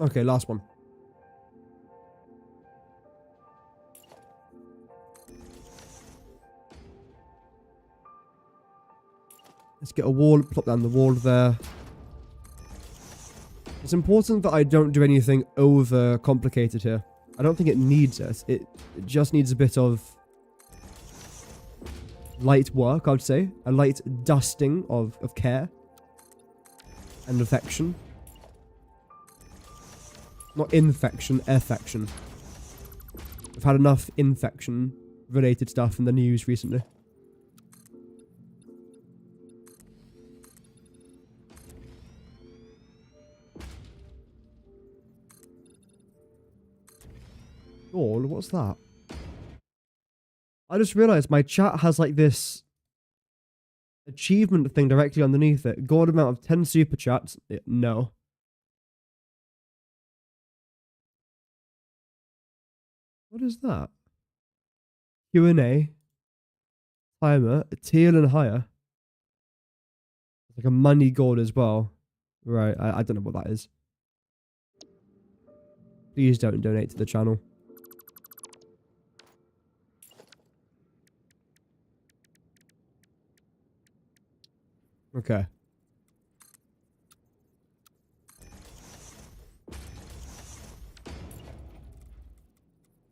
Okay, last one. Let's get a wall, plop down the wall there. It's important that I don't do anything over complicated here. I don't think it needs it. It just needs a bit of light work, I would say. A light dusting of care and affection. Not infection, affection. I've had enough infection-related stuff in the news recently. Oh, what's that? I just realized my chat has like this achievement thing directly underneath it. God amount of 10 super chats. No. What is that? Q&A. Timer. Teal and higher. Like a money gold as well. Right, I don't know what that is. Please don't donate to the channel. Okay.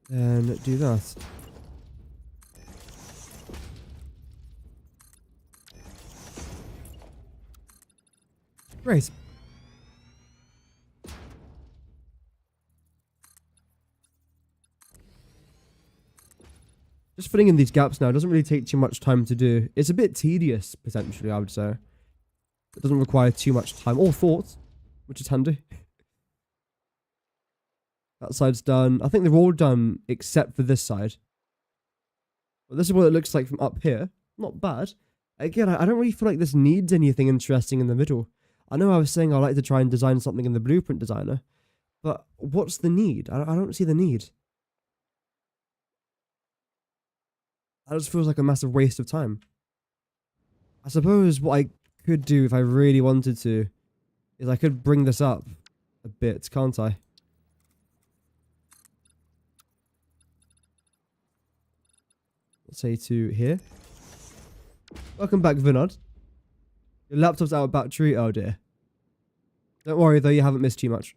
And do that. Great. Just filling in these gaps now doesn't really take too much time to do. It's a bit tedious, potentially, I would say. It doesn't require too much time or thought, which is handy. That side's done. I think they're all done except for this side. But this is what it looks like from up here. Not bad. Again, I don't really feel like this needs anything interesting in the middle. I know I was saying I like to try and design something in the blueprint designer. But what's the need? I don't see the need. That just feels like a massive waste of time. I suppose what I could do if I really wanted to is I could bring this up a bit, can't I? Let's say to here. Welcome back, Vinod. Your laptop's out of battery. Oh dear. Don't worry though, you haven't missed too much.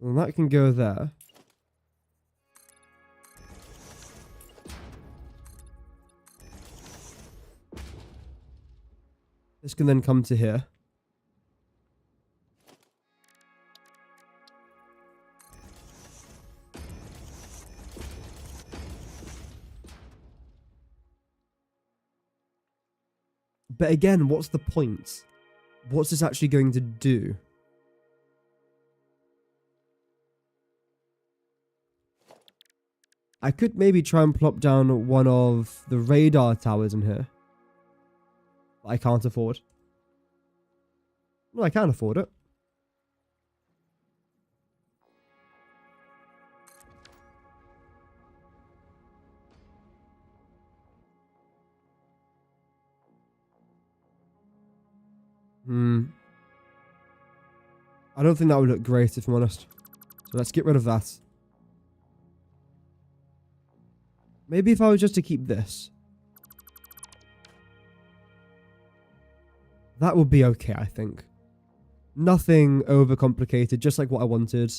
Well, that can go there. This can then come to here. But again, what's the point? What's this actually going to do? I could maybe try and plop down one of the radar towers in here. But I can't afford. Well, I can afford it. I don't think that would look great, if I'm honest. So let's get rid of that. Maybe if I was just to keep this. That would be okay, I think. Nothing overcomplicated, just like what I wanted.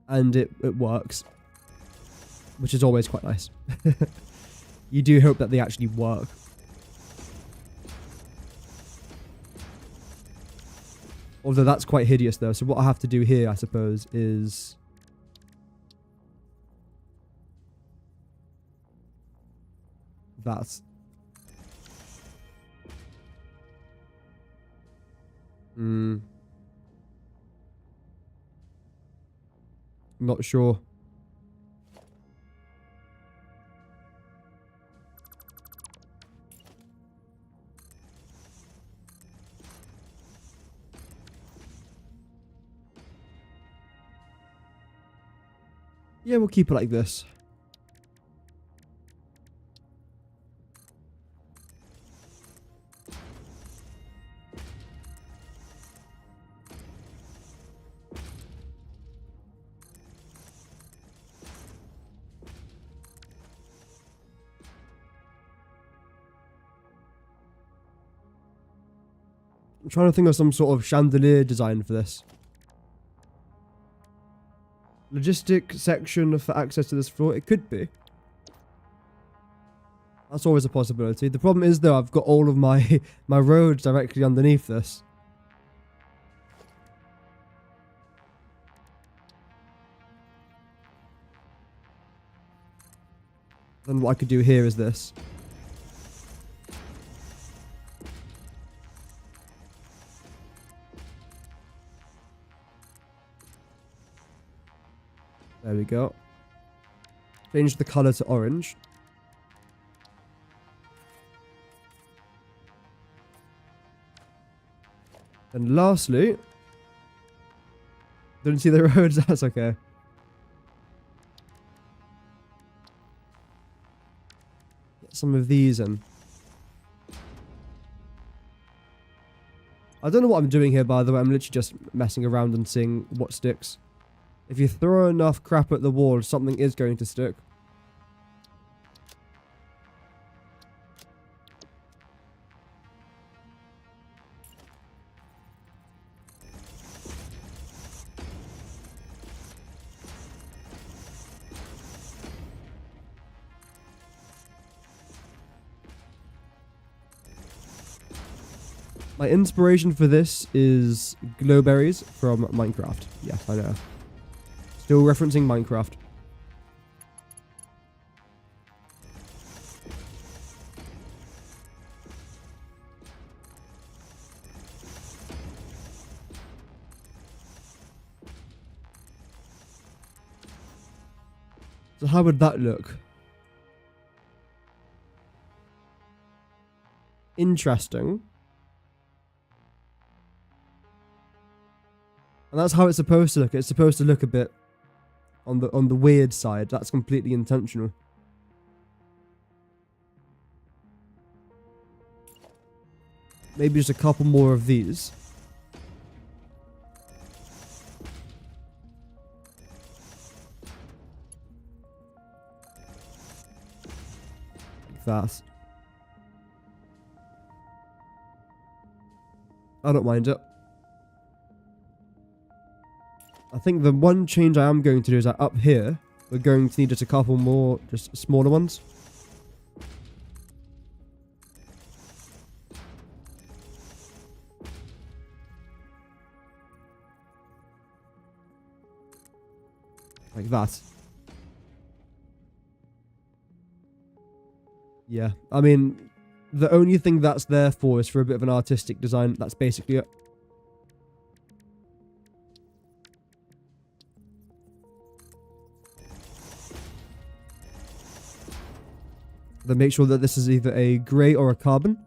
And it works. Which is always quite nice. You do hope that they actually work. Although that's quite hideous though, so what I have to do here, I suppose, is... that. Not sure. Yeah, we'll keep it like this. I'm trying to think of some sort of chandelier design for this. Logistic section for access to this floor. It could be. That's always a possibility. The problem is, though, I've got all of my my roads directly underneath this. Then what I could do here is this. There we go. Change the color to orange. And lastly, didn't see the roads, that's okay. Get some of these in. I don't know what I'm doing here, by the way. I'm literally just messing around and seeing what sticks. If you throw enough crap at the wall, something is going to stick. My inspiration for this is glowberries from Minecraft. Yes, I know. Still referencing Minecraft. So how would that look? Interesting. And that's how it's supposed to look. It's supposed to look a bit on the weird side. That's completely intentional. Maybe just a couple more of these. Like that. I don't mind it. I think the one change I am going to do is that up here, we're going to need just a couple more, just smaller ones. Like that. Yeah, I mean, the only thing that's there for is for a bit of an artistic design. That's basically it. Then make sure that this is either a grey or a carbon.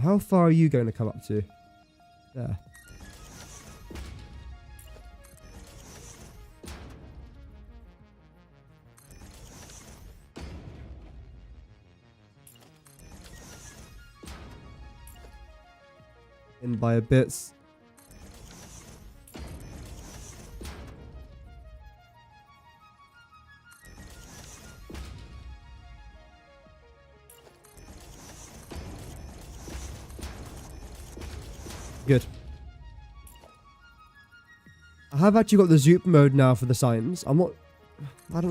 How far are you going to come up to? There. In by a bit. Good. I have actually got the zoop mode now for the signs. I don't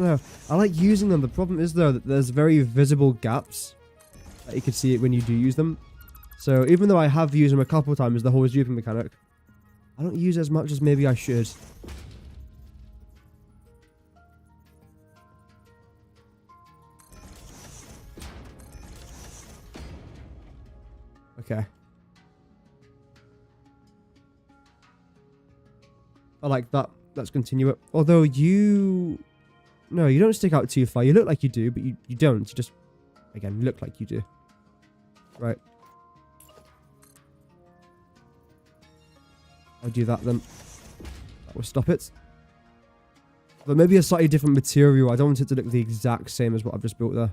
know. I like using them. The problem is, though, that there's very visible gaps that you can see it when you do use them. So even though I have used them a couple of times, the whole zooping mechanic, I don't use it as much as maybe I should. Okay. I like that. Let's continue it. Although you... No, you don't stick out too far. You look like you do, but you don't. You just, again, look like you do. Right. I'll do that then. That will stop it. But maybe a slightly different material. I don't want it to look the exact same as what I've just built there.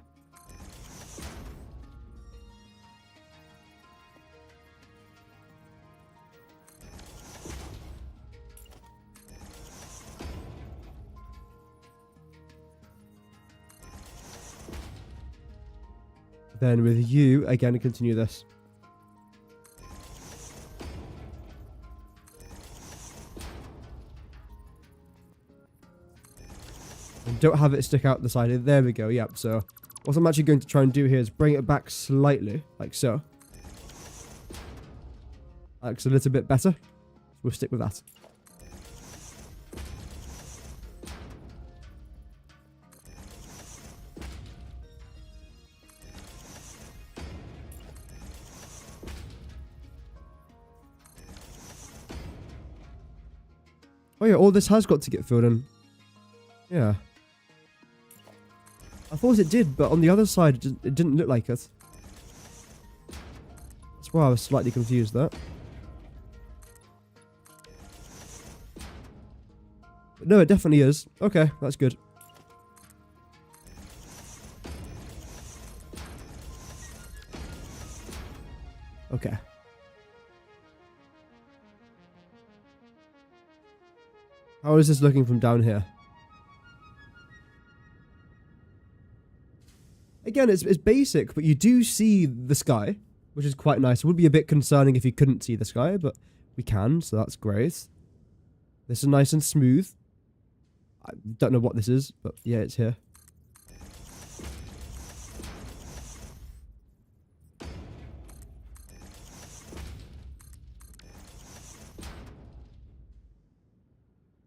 Then with you, again, continue this. And don't have it stick out the side. There we go. Yep. So what I'm actually going to try and do here is bring it back slightly, like so. That looks a little bit better. We'll stick with that. Oh yeah, all this has got to get filled in. Yeah. I thought it did, but on the other side, it didn't look like it. That's why I was slightly confused there. But no, it definitely is. Okay, that's good. Okay. How is this looking from down here? Again, it's basic, but you do see the sky, which is quite nice. It would be a bit concerning if you couldn't see the sky, but we can, so that's great. This is nice and smooth. I don't know what this is, but yeah, it's here.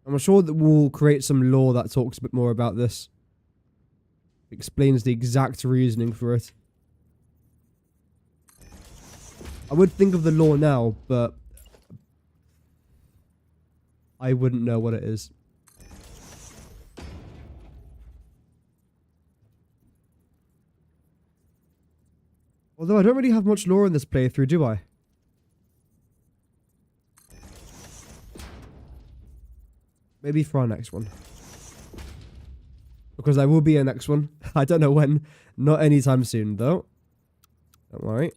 I'm sure that we'll create some lore that talks a bit more about this. Explains the exact reasoning for it. I would think of the lore now, but I wouldn't know what it is. Although I don't really have much lore in this playthrough, do I? Maybe for our next one. Because there will be a next one. I don't know when. Not anytime soon, though. Don't worry.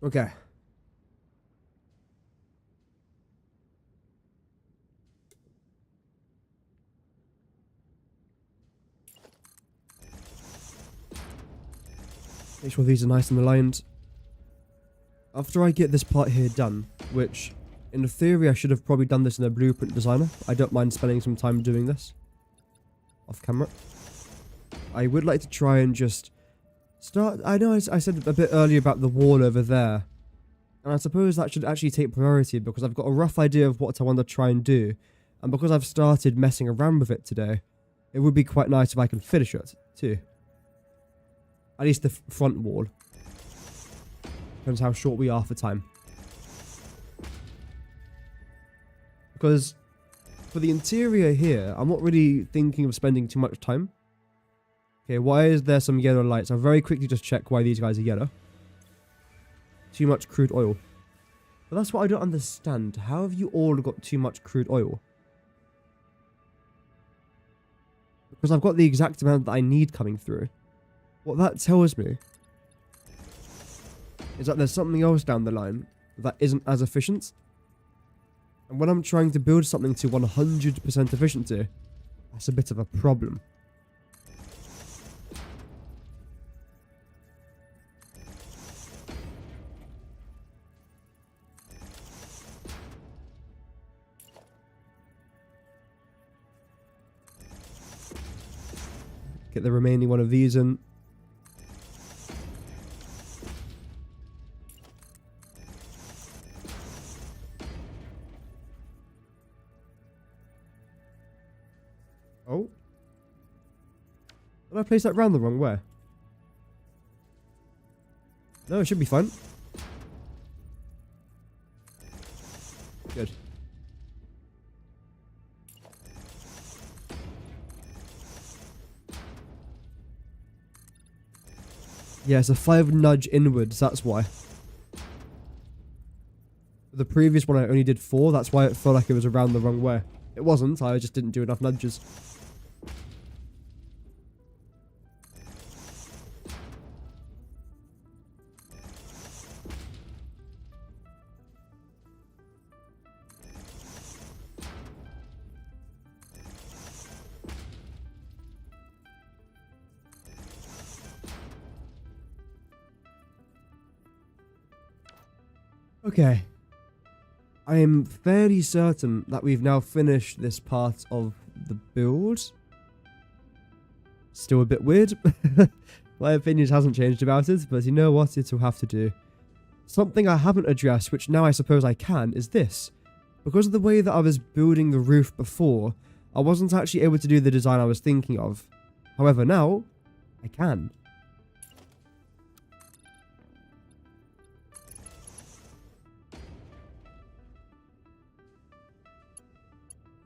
Okay. Make sure these are nice and aligned. After I get this part here done, which in theory I should have probably done this in a blueprint designer. I don't mind spending some time doing this off camera. I would like to try and just start. I know I said a bit earlier about the wall over there, and I suppose that should actually take priority because I've got a rough idea of what I want to try and do, and because I've started messing around with it today, it would be quite nice if I can finish it too. At least the front wall. Depends how short we are for time. Because for the interior here, I'm not really thinking of spending too much time. Okay, why is there some yellow lights? I'll very quickly just check why these guys are yellow. Too much crude oil. But that's what I don't understand. How have you all got too much crude oil? Because I've got the exact amount that I need coming through. What that tells me is that there's something else down the line that isn't as efficient. And when I'm trying to build something to 100% efficiency, that's a bit of a problem. Get the remaining one of these in. Oh. Did I place that round the wrong way? No, it should be fine. Good. Yeah, it's a 5 nudge inwards, that's why. The previous one I only did 4, that's why it felt like it was around the wrong way. It wasn't, I just didn't do enough nudges. Okay. I am fairly certain that we've now finished this part of the build. Still a bit weird. My opinion hasn't changed about it, but you know what? It'll have to do. Something I haven't addressed, which now I suppose I can, is this. Because of the way that I was building the roof before, I wasn't actually able to do the design I was thinking of. However, now, I can.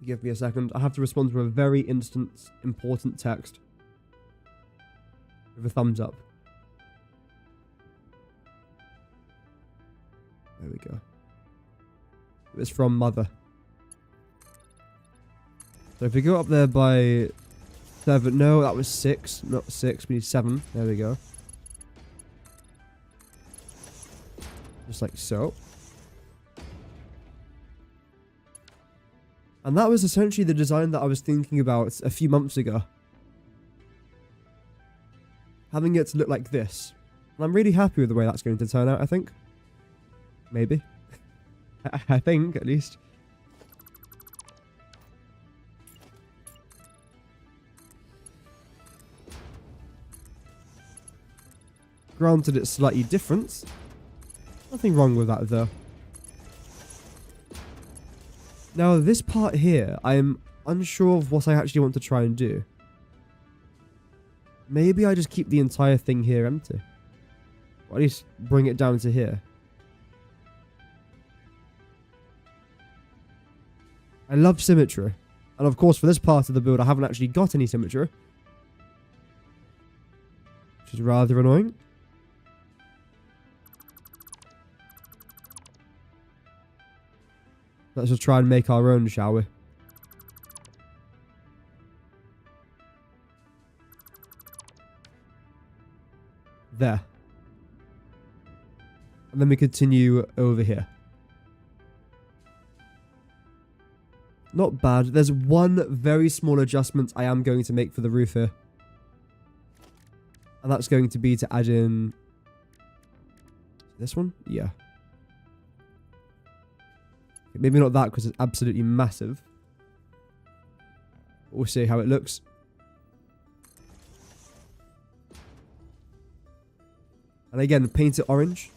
Give me a second. I have to respond to a very important text. With a thumbs up. There we go. It was from Mother. So if we go up there by 7, no, that was 6, not 6, we need 7. There we go. Just like so. And that was essentially the design that I was thinking about a few months ago. Having it look like this. And I'm really happy with the way that's going to turn out, I think. Maybe. I think, at least. Granted, it's slightly different. Nothing wrong with that, though. Now, this part here, I'm unsure of what I actually want to try and do. Maybe I just keep the entire thing here empty. Or at least bring it down to here. I love symmetry. And of course, for this part of the build, I haven't actually got any symmetry. Which is rather annoying. Let's just try and make our own, shall we? There. And then we continue over here. Not bad. There's one very small adjustment I am going to make for the roof here. And that's going to be to add in... this one? Yeah. Maybe not that because it's absolutely massive. We'll see how it looks. And again, paint it orange.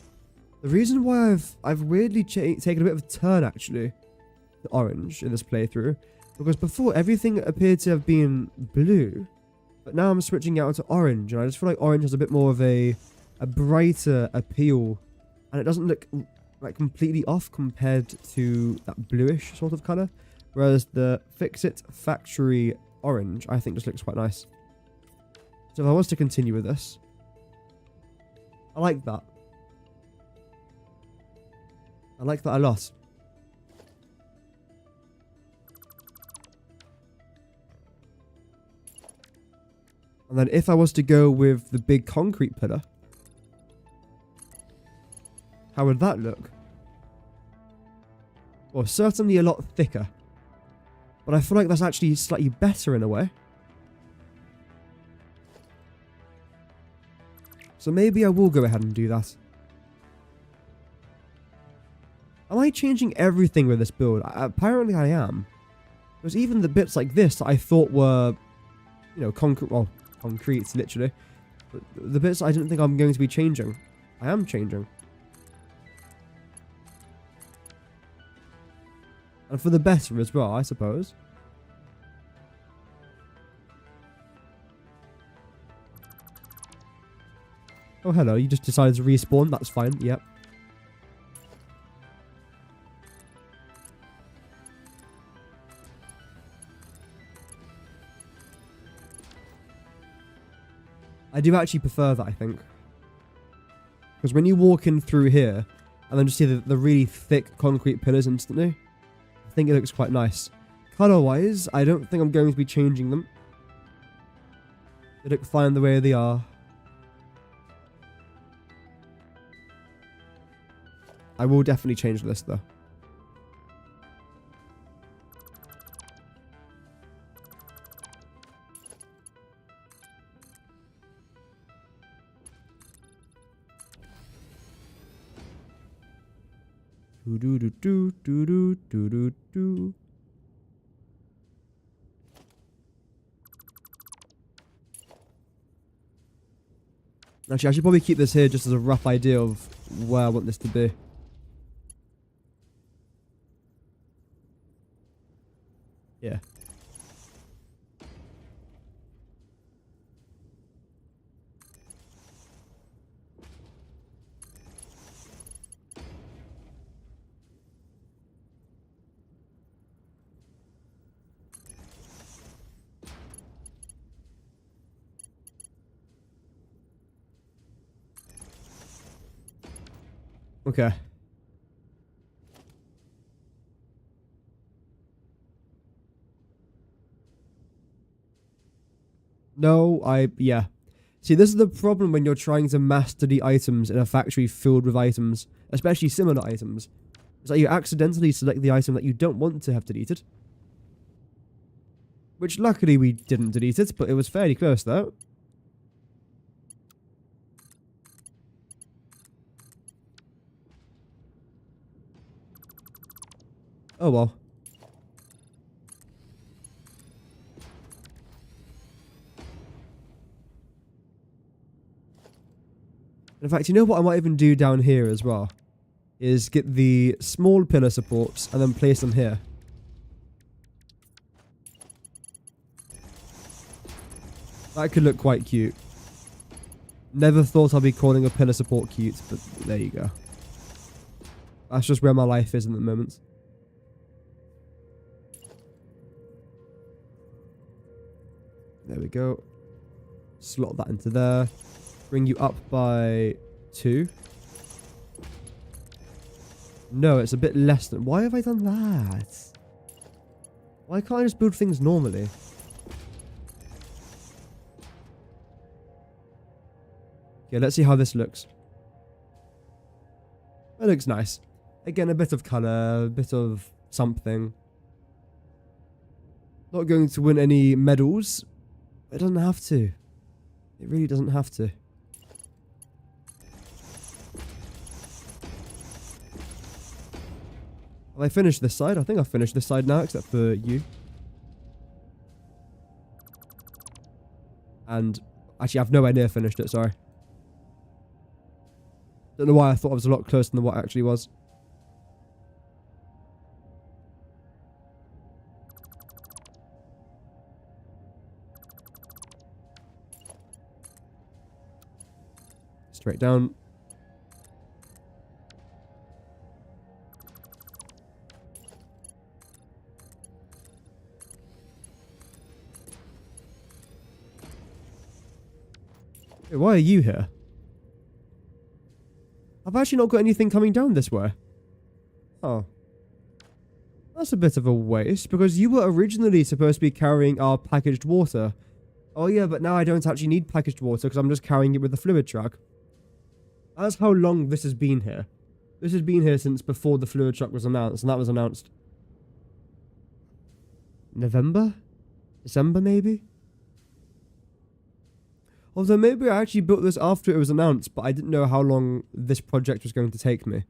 The reason why I've weirdly taken a bit of a turn actually to orange in this playthrough, because before everything appeared to have been blue, but now I'm switching out to orange, and I just feel like orange has a bit more of a brighter appeal, and it doesn't look like completely off compared to that bluish sort of colour, whereas the Satisfactory orange I think just looks quite nice. So if I was to continue with this, I like that. I like that a lot. And then if I was to go with the big concrete pillar, how would that look? Well, certainly a lot thicker. But I feel like that's actually slightly better in a way. So maybe I will go ahead and do that. Am I changing everything with this build? Apparently I am. Because even the bits like this that I thought were, you know, concrete, literally. But the bits I didn't think I'm going to be changing, I am changing. And for the better as well, I suppose. Oh, hello. You just decided to respawn. That's fine. Yep. I do actually prefer that, I think. Because when you walk in through here, and then just see the really thick concrete pillars instantly, I think it looks quite nice. Colour-wise, I don't think I'm going to be changing them. They look fine the way they are. I will definitely change this, though. Do do do do do do do do do. Actually, I should probably keep this here just as a rough idea of where I want this to be. Yeah. Okay. No, yeah. See, this is the problem when you're trying to master the items in a factory filled with items, especially similar items. It's like you accidentally select the item that you don't want to have deleted. Which luckily we didn't delete it, but it was fairly close though. Oh well. In fact, you know what I might even do down here as well? Is get the small pillar supports and then place them here. That could look quite cute. Never thought I'd be calling a pillar support cute, but there you go. That's just where my life is in the moment. There we go. Slot that into there. Bring you up by 2. No, it's a bit less than... Why have I done that? Why can't I just build things normally? Okay, let's see how this looks. It looks nice. Again, a bit of colour, a bit of something. Not going to win any medals. It doesn't have to. It really doesn't have to. Have I finished this side? I think I've finished this side now, except for you. And actually, I've nowhere near finished it, sorry. Don't know why I thought I was a lot closer than what it actually was. Straight down. Hey, why are you here? I've actually not got anything coming down this way. Oh. That's a bit of a waste, because you were originally supposed to be carrying our packaged water. Oh yeah, but now I don't actually need packaged water, because I'm just carrying it with the fluid truck. That's how long this has been here. This has been here since before the fluid truck was announced, and that was announced... November? December, maybe? Although maybe I actually built this after it was announced, but I didn't know how long this project was going to take me.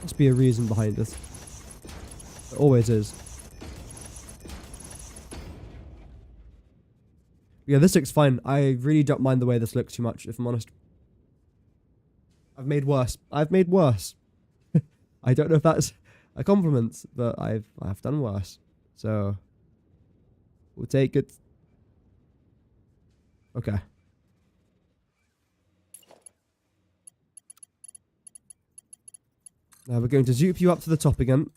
Must be a reason behind it. There always is. Yeah, this looks fine. I really don't mind the way this looks too much, if I'm honest. I've made worse. I've made worse. I don't know if that's a compliment, but I've done worse. So... we'll take it. Okay. Now we're going to zoop you up to the top again.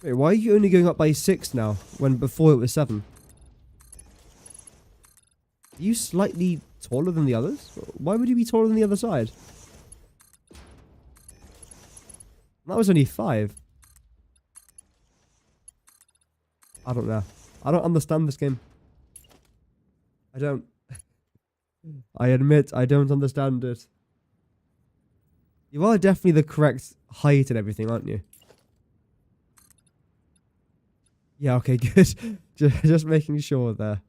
Wait, why are you only going up by 6 now, when before it was 7? Are you slightly taller than the others? Why would you be taller than the other side? That was only 5. I don't know. I don't understand this game. I don't. I admit I don't understand it. You are definitely the correct height and everything, aren't you? Yeah, okay, good. Just making sure there.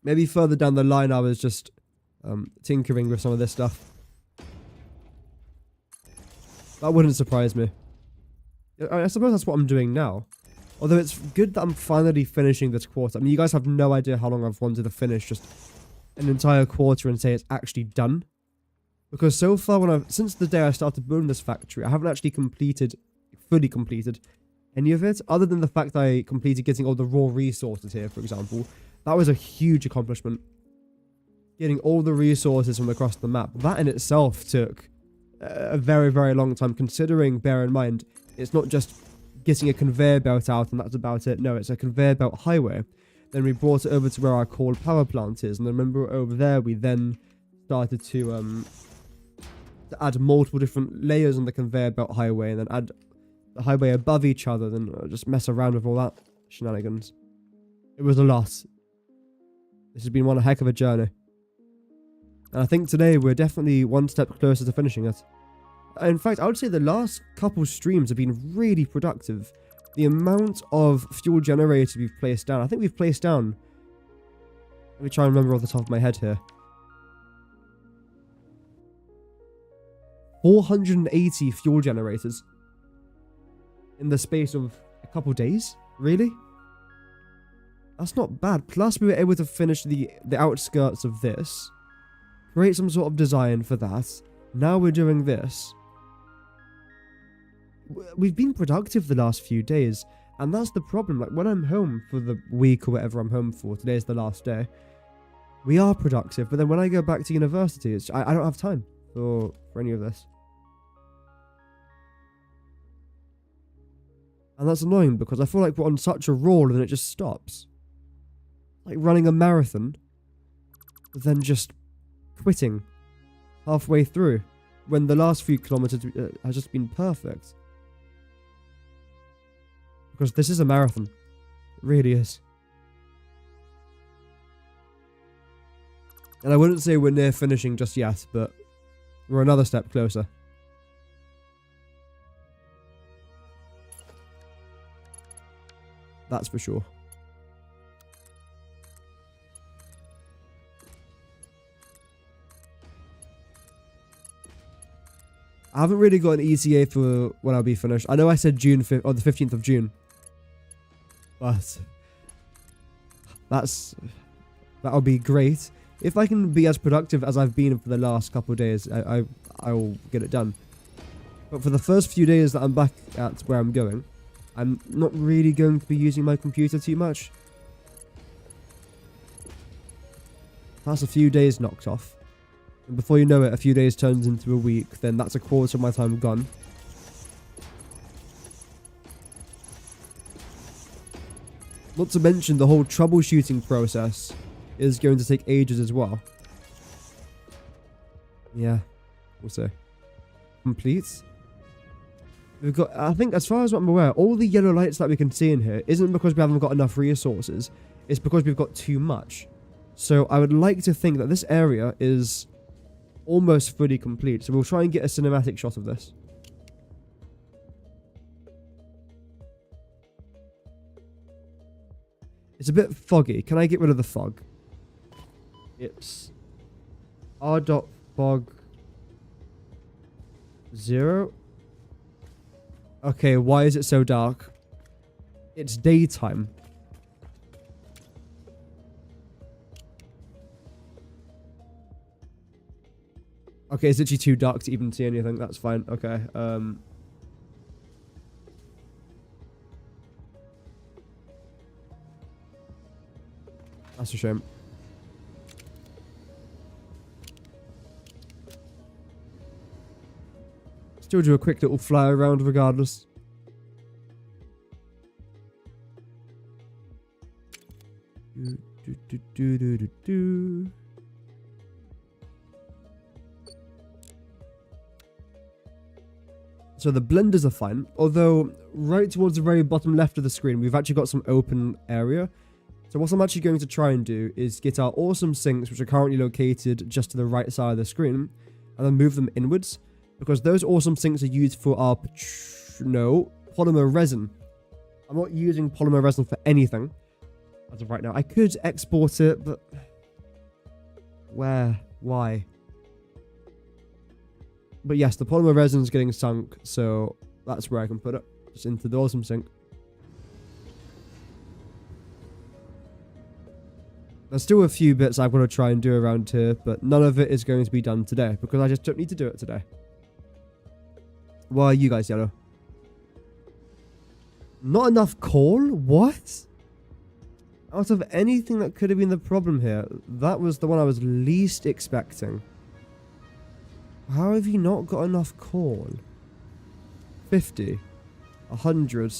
Maybe further down the line I was just tinkering with some of this stuff. That wouldn't surprise me. I suppose that's what I'm doing now. Although it's good that I'm finally finishing this quarter. I mean, you guys have no idea how long I've wanted to finish just an entire quarter and say it's actually done. Because so far, since the day I started building this factory, I haven't actually fully completed any of it. Other than the fact that I completed getting all the raw resources here, for example. That was a huge accomplishment. Getting all the resources from across the map. That in itself took a very, very long time, considering, bear in mind, it's not just getting a conveyor belt out and that's about it. No, it's a conveyor belt highway. Then we brought it over to where our coal power plant is. And I remember over there, we then started to add multiple different layers on the conveyor belt highway and then add the highway above each other, then just mess around with all that shenanigans. It was a lot. This has been one heck of a journey. And I think today we're definitely one step closer to finishing it. In fact, I would say the last couple streams have been really productive. The amount of fuel generators we've placed down. I think we've placed down... Let me try and remember off the top of my head here. 480 fuel generators. In the space of a couple days? Really? That's not bad. Plus we were able to finish the outskirts of this. Create some sort of design for that. Now we're doing this. We've been productive the last few days. And that's the problem. Like, when I'm home for the week or whatever I'm home for, today's the last day, we are productive. But then when I go back to university, I don't have time for any of this. And that's annoying because I feel like we're on such a roll and then it just stops. Like running a marathon, but then just quitting halfway through when the last few kilometers has just been perfect. Because this is a marathon. It really is. And I wouldn't say we're near finishing just yet, but we're another step closer. That's for sure. I haven't really got an ETA for when I'll be finished. I know I said June 5th or the 15th of June. But that'll be great. If I can be as productive as I've been for the last couple of days, I will get it done. But for the first few days that I'm back at where I'm going, I'm not really going to be using my computer too much. That's a few days knocked off. And before you know it, a few days turns into a week, then that's a quarter of my time gone. Not to mention the whole troubleshooting process is going to take ages as well. Yeah, we'll see. Complete. We've got, I think, as far as I'm aware, all the yellow lights that we can see in here isn't because we haven't got enough resources. It's because we've got too much. So I would like to think that this area is almost fully complete. So we'll try and get a cinematic shot of this. It's a bit foggy. Can I get rid of the fog? It's r.fog 0. Okay, why is it so dark? It's daytime. Okay, it's literally too dark to even see anything. That's fine. Okay. That's a shame. Still do a quick little fly around regardless. So the blenders are fine, although right towards the very bottom left of the screen, we've actually got some open area. So what I'm actually going to try and do is get our awesome sinks, which are currently located just to the right side of the screen, and then move them inwards, because those awesome sinks are used for our polymer resin. I'm not using polymer resin for anything as of right now. I could export it, but Where? Why? But yes, the polymer resin is getting sunk, so that's where I can put it. Just into the awesome sink. There's still a few bits I've got to try and do around here, but none of it is going to be done today, because I just don't need to do it today. Why are you guys yellow? Not enough coal? What? Out of anything that could have been the problem here, that was the one I was least expecting. How have you not got enough coal? 50, 100,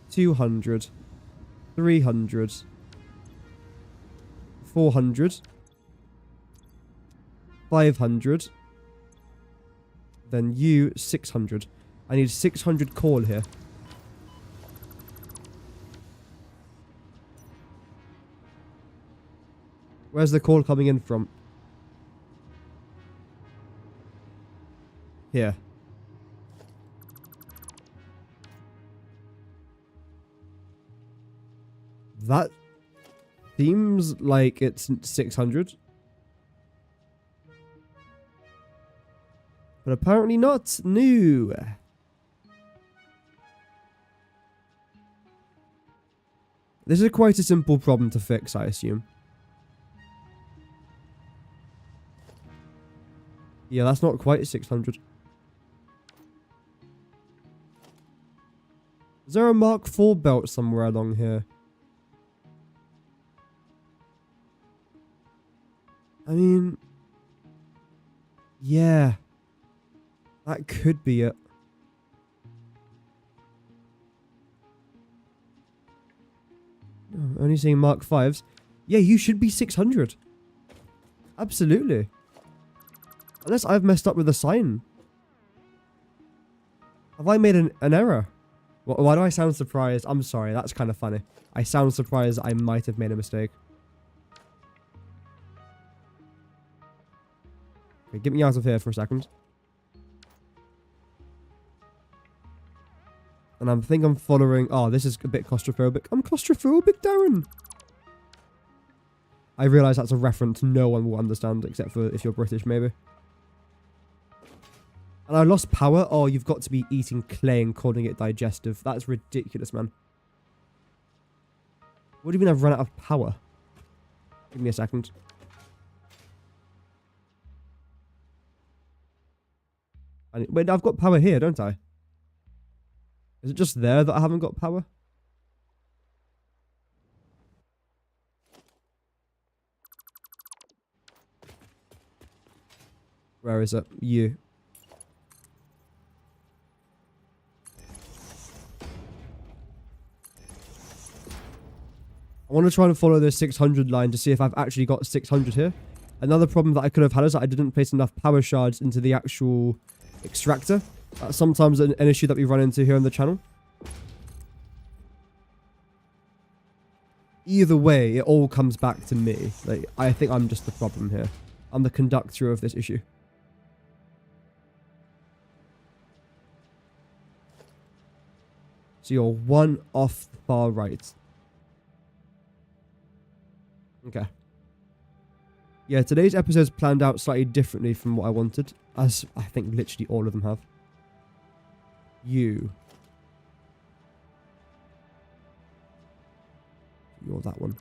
200, 300, 400, 500, then you 600. I need 600 coal here. Where's the coal coming in from? Here. That seems like it's 600. But apparently not. No. This is quite a simple problem to fix, I assume. Yeah, that's not quite 600. Is there a Mark IV belt somewhere along here? I mean... yeah. That could be it. Oh, only seeing Mark Vs. Yeah, you should be 600. Absolutely. Unless I've messed up with the sign. Have I made an error? Why do I sound surprised? I'm sorry, that's kind of funny. I sound surprised I might have made a mistake. Okay, get me out of here for a second. And I think I'm following... oh, this is a bit claustrophobic. I'm claustrophobic, Darren! I realise that's a reference no one will understand, except for if you're British, maybe. And I lost power? Oh, you've got to be eating clay and calling it digestive. That's ridiculous, man. What do you mean I've run out of power? Give me a second. Wait, I've got power here, don't I? Is it just there that I haven't got power? Where is it? You. I want to try and follow this 600 line to see if I've actually got 600 here. Another problem that I could have had is that I didn't place enough power shards into the actual extractor. That's sometimes an issue that we run into here on the channel. Either way, it all comes back to me. Like, I think I'm just the problem here. I'm the conductor of this issue. So you're one off the far right. Okay. Yeah, today's episode's planned out slightly differently from what I wanted, as I think literally all of them have. You. You're that one.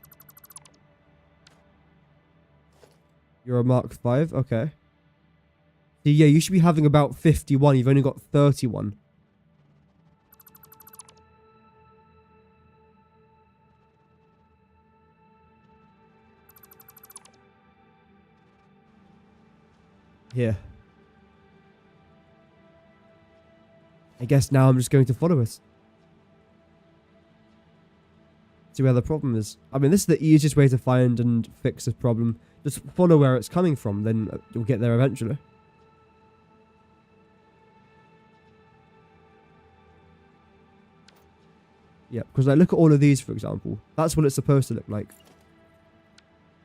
You're a Mark V? Okay. So yeah, you should be having about 51. You've only got 31. Here. I guess now I'm just going to follow it. See where the problem is. I mean, this is the easiest way to find and fix this problem. Just follow where it's coming from, then you'll get there eventually. Yeah, because like, look at all of these, for example. That's what it's supposed to look like.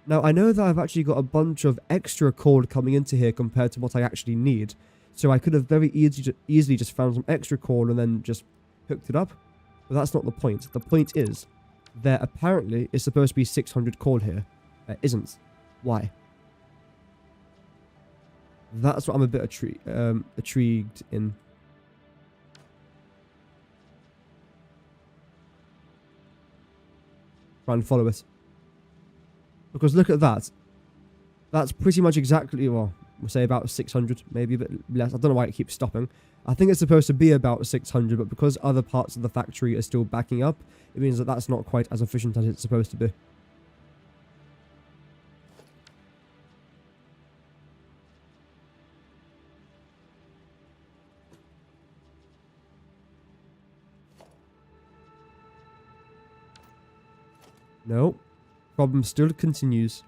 Now, I know that I've actually got a bunch of extra coal coming into here compared to what I actually need. So I could have very easily just found some extra coal and then just hooked it up. But that's not the point. The point is, there apparently is supposed to be 600 coal here. There isn't. Why? That's what I'm a bit intrigued in. Try and follow it. Because look at that. That's pretty much exactly, well, we'll say about 600, maybe a bit less. I don't know why it keeps stopping. I think it's supposed to be about 600, but because other parts of the factory are still backing up, it means that that's not quite as efficient as it's supposed to be. No. Problem still continues.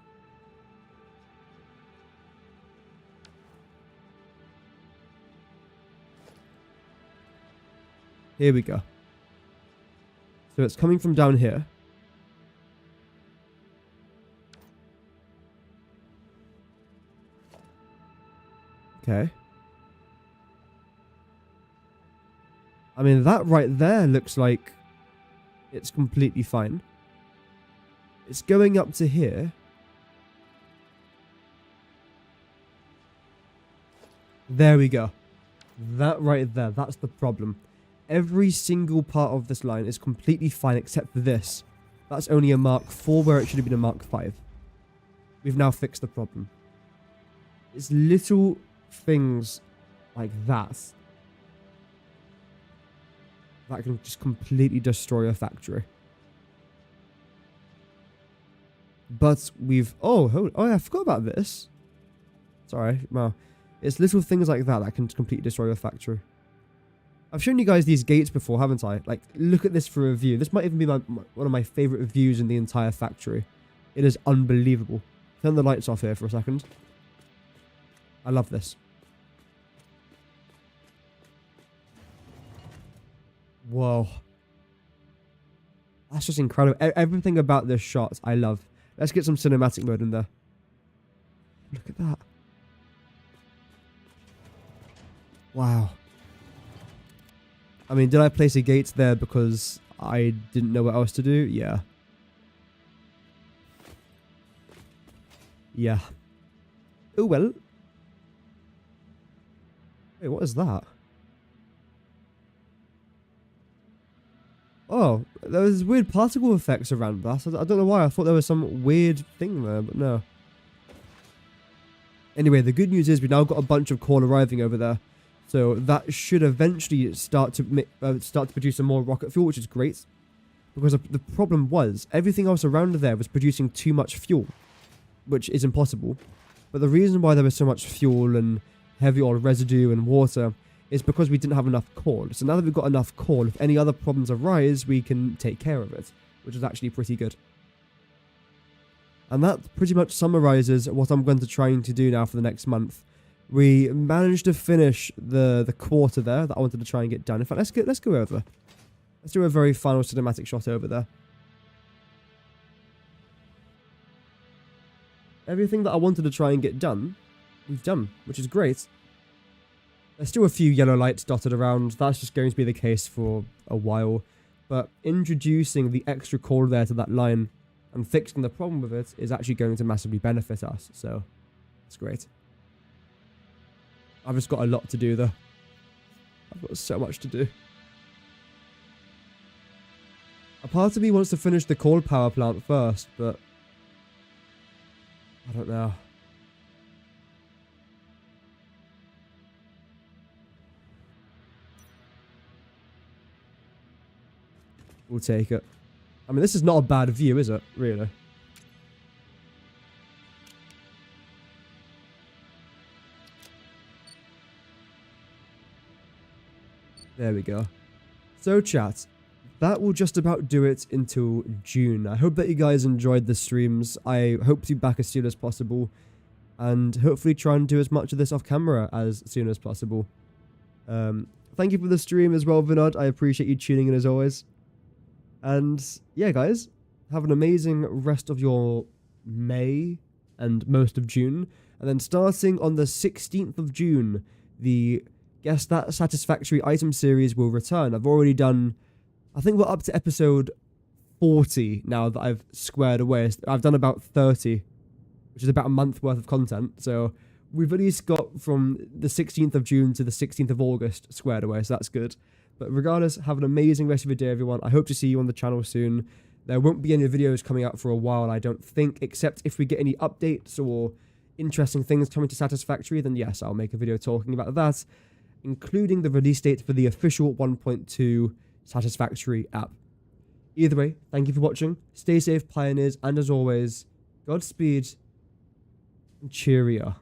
Here we go. So it's coming from down here. Okay. I mean, that right there looks like it's completely fine. It's going up to here. There we go. That right there, that's the problem. Every single part of this line is completely fine except for this. That's only a Mark 4 where it should have been a Mark 5. We've now fixed the problem. It's little things like that that can just completely destroy a factory. But we've... Oh, I forgot about this. Sorry, wow. It's little things like that that can completely destroy a factory. I've shown you guys these gates before, haven't I? Like, look at this for a view. This might even be one of my favorite views in the entire factory. It is unbelievable. Turn the lights off here for a second. I love this. Whoa. That's just incredible. Everything about this shot, I love. Let's get some cinematic mode in there. Look at that. Wow. I mean, did I place a gate there because I didn't know what else to do? Yeah. Yeah. Oh, well. Wait, what is that? Oh, there was weird particle effects around that. I don't know why. I thought there was some weird thing there, but no. Anyway, the good news is we've now got a bunch of coal arriving over there. So that should eventually start to produce some more rocket fuel, which is great. Because the problem was, everything else around there was producing too much fuel, which is impossible. But the reason why there was so much fuel and heavy oil residue and water is because we didn't have enough coal. So now that we've got enough coal, if any other problems arise, we can take care of it, which is actually pretty good. And that pretty much summarizes what I'm going to try to do now for the next month. We managed to finish the quarter there that I wanted to try and get done. In fact, let's go over. Let's do a very final cinematic shot over there. Everything that I wanted to try and get done, we've done, which is great. There's still a few yellow lights dotted around. That's just going to be the case for a while. But introducing the extra coal there to that line and fixing the problem with it is actually going to massively benefit us. So, it's great. I've just got a lot to do though. I've got so much to do. A part of me wants to finish the coal power plant first, but I don't know. We'll take it. I mean, this is not a bad view, is it? Really? There we go. So chat, that will just about do it until June. I hope that you guys enjoyed the streams. I hope to be back as soon as possible. And hopefully try and do as much of this off camera as soon as possible. Thank you for the stream as well, Vinod. I appreciate you tuning in as always. And yeah, guys, have an amazing rest of your May and most of June. And then starting on the 16th of June, the Guess That Satisfactory item series will return. I've already done, I think we're up to episode 40 now that I've squared away. I've done about 30, which is about a month worth of content. So we've at least got from the 16th of June to the 16th of August squared away, so that's good. But regardless, have an amazing rest of your day, everyone. I hope to see you on the channel soon. There won't be any videos coming out for a while, I don't think, except if we get any updates or interesting things coming to Satisfactory, then yes, I'll make a video talking about that, including the release date for the official 1.2 Satisfactory app. Either way, thank you for watching. Stay safe, pioneers, and as always, Godspeed and cheerio.